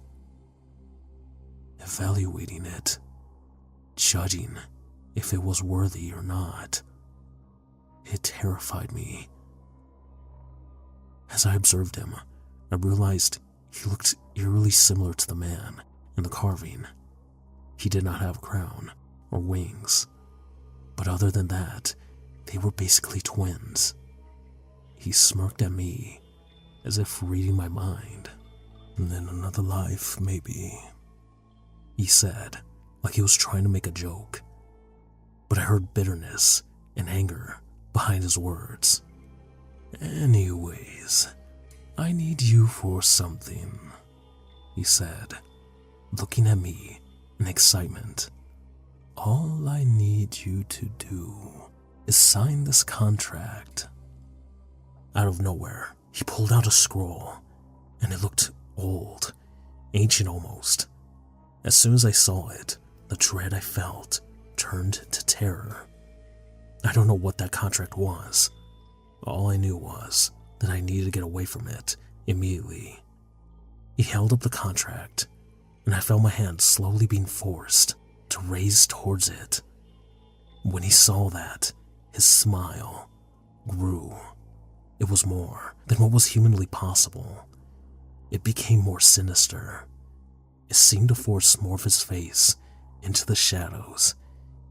evaluating it, judging if it was worthy or not. It terrified me. As I observed him, I realized he looked eerily similar to the man in the carving. He did not have a crown or wings, but other than that, they were basically twins. He smirked at me, as if reading my mind. "And then another life, maybe," he said, like he was trying to make a joke. But I heard bitterness and anger behind his words. "Anyways, I need you for something," he said, looking at me in excitement. "All I need you to do is sign this contract." Out of nowhere, he pulled out a scroll, and it looked old, ancient almost. As soon as I saw it, the dread I felt turned to terror. I don't know what that contract was. All I knew was that I needed to get away from it immediately. He held up the contract, and I felt my hand slowly being forced to raise towards it. When he saw that, his smile grew. It was more than what was humanly possible. It became more sinister. It seemed to force more of his face into the shadows,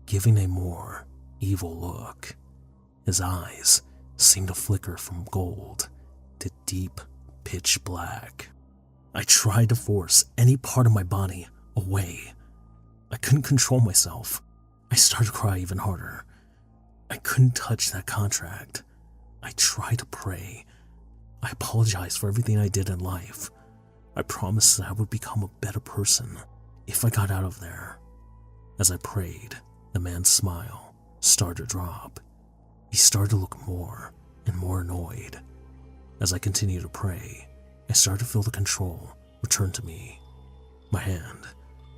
giving a more evil look. His eyes seemed to flicker from gold to deep pitch black. I tried to force any part of my body away. I couldn't control myself. I started to cry even harder. I couldn't touch that contract. I tried to pray. I apologized for everything I did in life. I promised that I would become a better person if I got out of there. As I prayed, the man's smile started to drop. He started to look more and more annoyed. As I continued to pray, I started to feel the control return to me. My hand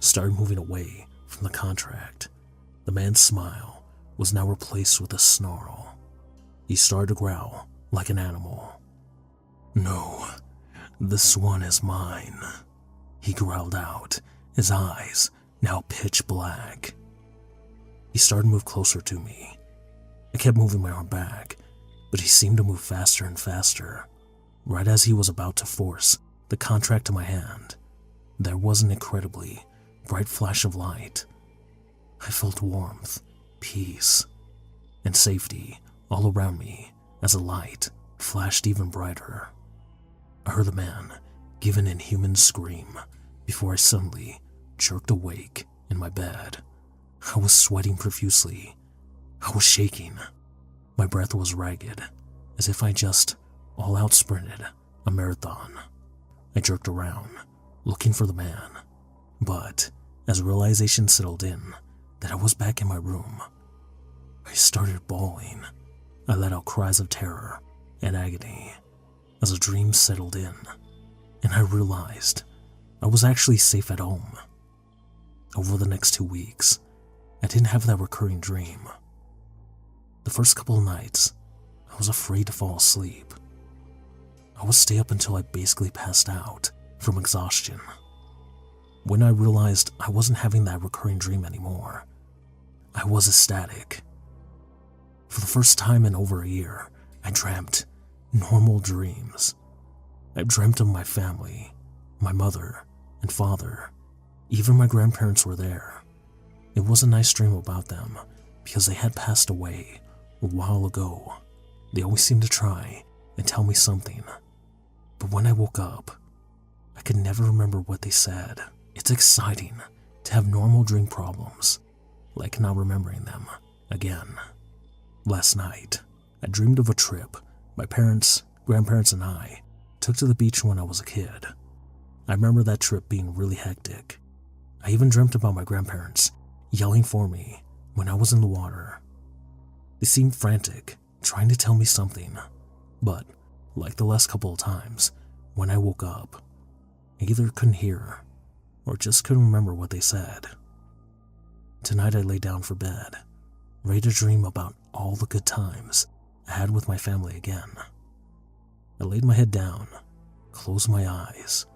started moving away from the contract. The man's smile was now replaced with a snarl. He started to growl like an animal. "No, this one is mine," he growled out, his eyes now pitch black. He started to move closer to me. I kept moving my arm back, but he seemed to move faster and faster. Right as he was about to force the contract to my hand, there was an incredibly bright flash of light. I felt warmth, peace, and safety all around me as the light flashed even brighter. I heard the man give an inhuman scream before I suddenly jerked awake in my bed. I was sweating profusely. I was shaking. My breath was ragged, as if I just all-out sprinted a marathon. I jerked around, looking for the man, but as realization settled in that I was back in my room, I started bawling. I let out cries of terror and agony as a dream settled in, and I realized I was actually safe at home. Over the next 2 weeks, I didn't have that recurring dream. The first couple of nights, I was afraid to fall asleep. I would stay up until I basically passed out from exhaustion. When I realized I wasn't having that recurring dream anymore, I was ecstatic. For the first time in over a year, I dreamt normal dreams. I dreamt of my family, my mother and father. Even my grandparents were there. It was a nice dream about them because they had passed away a while ago. They always seemed to try and tell me something, but when I woke up, I could never remember what they said. It's exciting to have normal dream problems, like not remembering them again. Last night, I dreamed of a trip my parents, grandparents, and I took to the beach when I was a kid. I remember that trip being really hectic. I even dreamt about my grandparents yelling for me when I was in the water. They seemed frantic, trying to tell me something, but like the last couple of times, when I woke up, I either couldn't hear or just couldn't remember what they said. Tonight I lay down for bed, ready to dream about all the good times I had with my family again. I laid my head down, closed my eyes,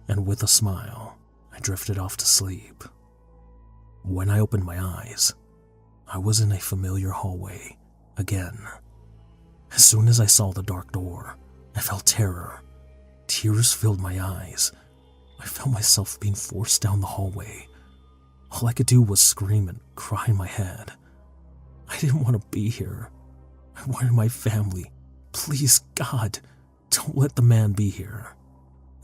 and with a smile, I drifted off to sleep. When I opened my eyes, I was in a familiar hallway again. As soon as I saw the dark door, I felt terror. Tears filled my eyes. I felt myself being forced down the hallway. All I could do was scream and cry in my head. I didn't want to be here. I wanted my family. Please, God, don't let the man be here.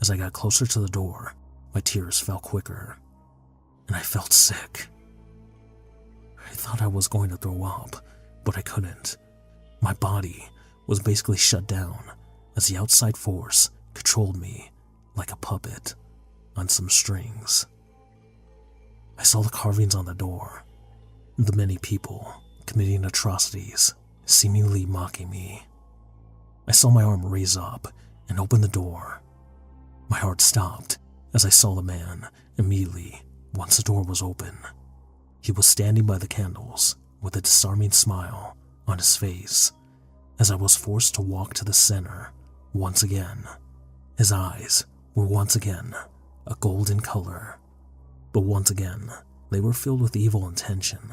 As I got closer to the door, my tears fell quicker, and I felt sick. I thought I was going to throw up, but I couldn't. My body was basically shut down as the outside force controlled me like a puppet on some strings. I saw the carvings on the door, the many people committing atrocities, seemingly mocking me. I saw my arm raise up and open the door. My heart stopped as I saw the man immediately once the door was open. He was standing by the candles with a disarming smile on his face as I was forced to walk to the center once again. His eyes were once again a golden color, but once again they were filled with evil intention.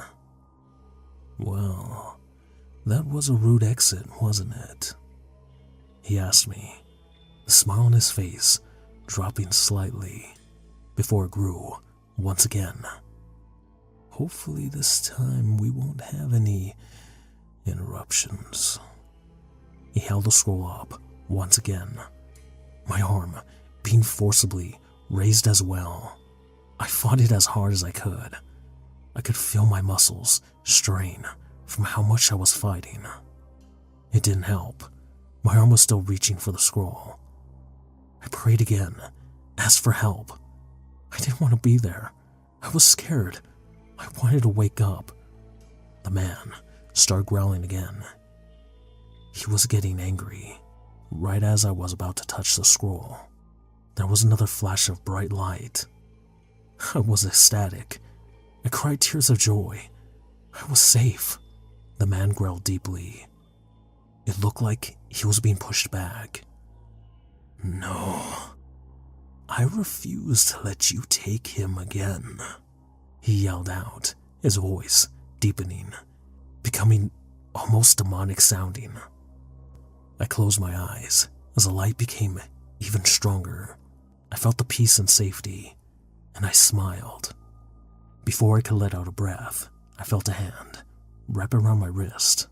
"Well, that was a rude exit, wasn't it?" he asked me, the smile on his face dropping slightly before it grew once again. "Hopefully this time we won't have any interruptions." He held the scroll up once again, my arm being forcibly raised as well. I fought it as hard as I could. I could feel my muscles strain from how much I was fighting. It didn't help. My arm was still reaching for the scroll. I prayed again asked for help. I didn't want to be there. I was scared. I wanted to wake up. The man started growling again. He was getting angry. Right as I was about to touch the scroll, there was another flash of bright light. I was ecstatic. I cried tears of joy. I was safe. The man growled deeply. It looked like he was being pushed back. No. I refuse to let you take him again, he yelled out, his voice deepening, becoming almost demonic sounding. I closed my eyes as the light became even stronger. I felt the peace and safety, and I smiled. Before I could let out a breath, I felt a hand wrap around my wrist.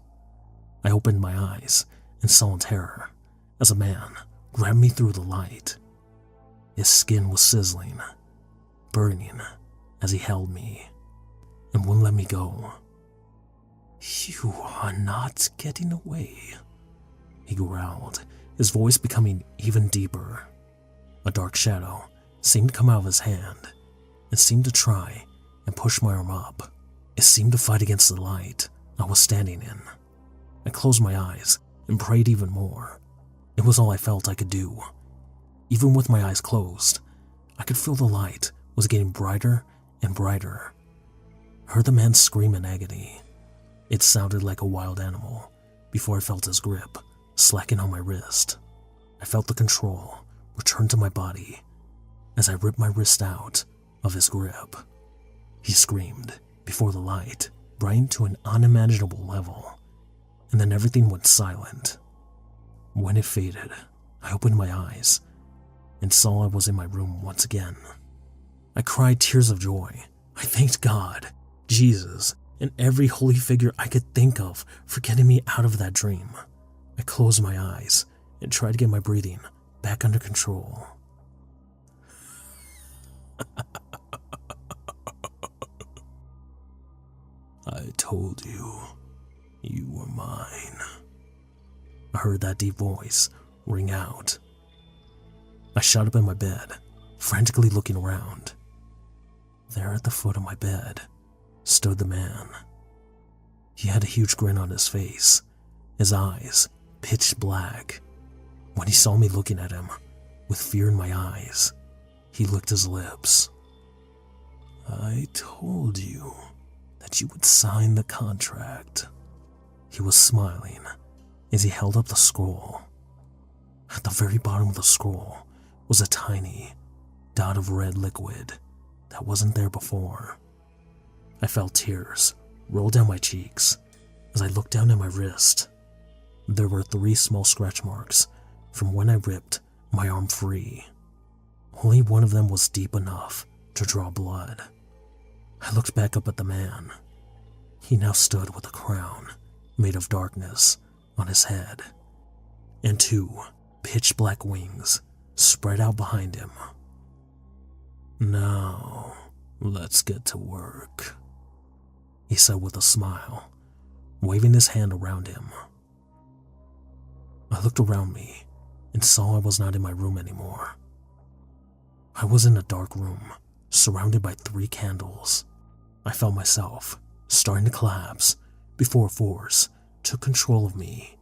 I opened my eyes and saw in terror as a man grabbed me through the light. His skin was sizzling, burning as he held me and wouldn't let me go. You are not getting away, he growled, his voice becoming even deeper. A dark shadow seemed to come out of his hand and seemed to try and push my arm up. It seemed to fight against the light I was standing in. I closed my eyes and prayed even more. It was all I felt I could do. Even with my eyes closed, I could feel the light was getting brighter and brighter. I heard the man scream in agony. It sounded like a wild animal before I felt his grip slacken on my wrist. I felt the control return to my body as I ripped my wrist out of his grip. He screamed before the light brightened to an unimaginable level, and then everything went silent. When it faded, I opened my eyes and saw I was in my room once again. I cried tears of joy. I thanked God, Jesus, and every holy figure I could think of for getting me out of that dream. I closed my eyes and tried to get my breathing back under control. I told you, you were mine. I heard that deep voice ring out. I shot up in my bed, frantically looking around. There at the foot of my bed stood the man. He had a huge grin on his face, his eyes pitch black. When he saw me looking at him with fear in my eyes, he licked his lips. I told you that you would sign the contract. He was smiling as he held up the scroll. At the very bottom of the scroll was a tiny dot of red liquid that wasn't there before. I felt tears roll down my cheeks as I looked down at my wrist. There were 3 small scratch marks from when I ripped my arm free. Only one of them was deep enough to draw blood. I looked back up at the man. He now stood with a crown made of darkness on his head, and 2 pitch black wings spread out behind him. Now, let's get to work, he said with a smile, waving his hand around him. I looked around me and saw I was not in my room anymore. I was in a dark room, surrounded by 3 candles. I felt myself starting to collapse before a force took control of me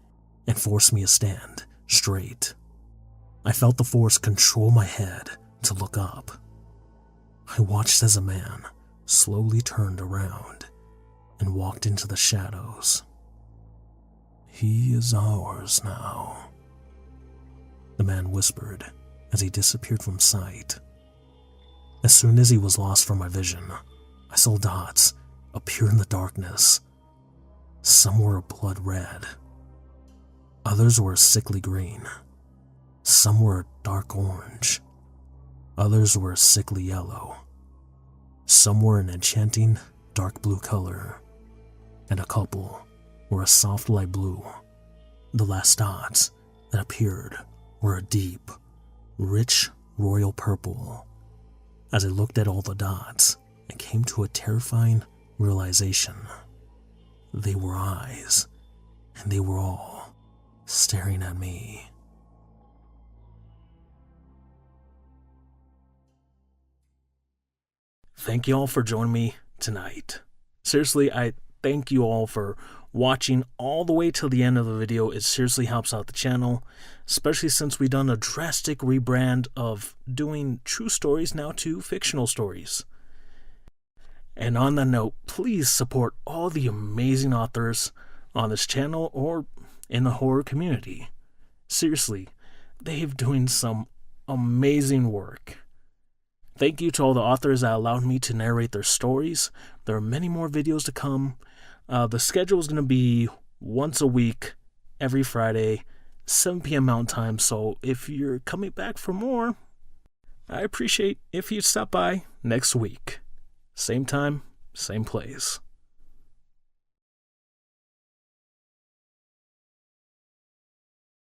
and forced me to stand straight. I felt the force control my head to look up. I watched as a man slowly turned around and walked into the shadows. He is ours now, the man whispered as he disappeared from sight. As soon as he was lost from my vision, I saw dots appear in the darkness. Some were a blood red. Others were a sickly green. Some were a dark orange. Others were a sickly yellow. Some were an enchanting dark blue color, and a couple were a soft light blue. The last dots that appeared were a deep, rich royal purple. As I looked at all the dots, I came to a terrifying realization. They were eyes, and they were all staring at me. thank you all for joining me tonight. Seriously, I thank you all for watching all the way till the end of the video. It seriously helps out the channel, especially since we've done a drastic rebrand of doing true stories now to fictional stories. And on that note, please support all the amazing authors on this channel or in the horror community. Seriously, they've doing some amazing work. Thank you to all the authors that allowed me to narrate their stories. There are many more videos to come. The schedule is going to be once a week, every Friday, 7 p.m. Mountain Time. So if you're coming back for more, I appreciate if you stop by next week. Same time, same place.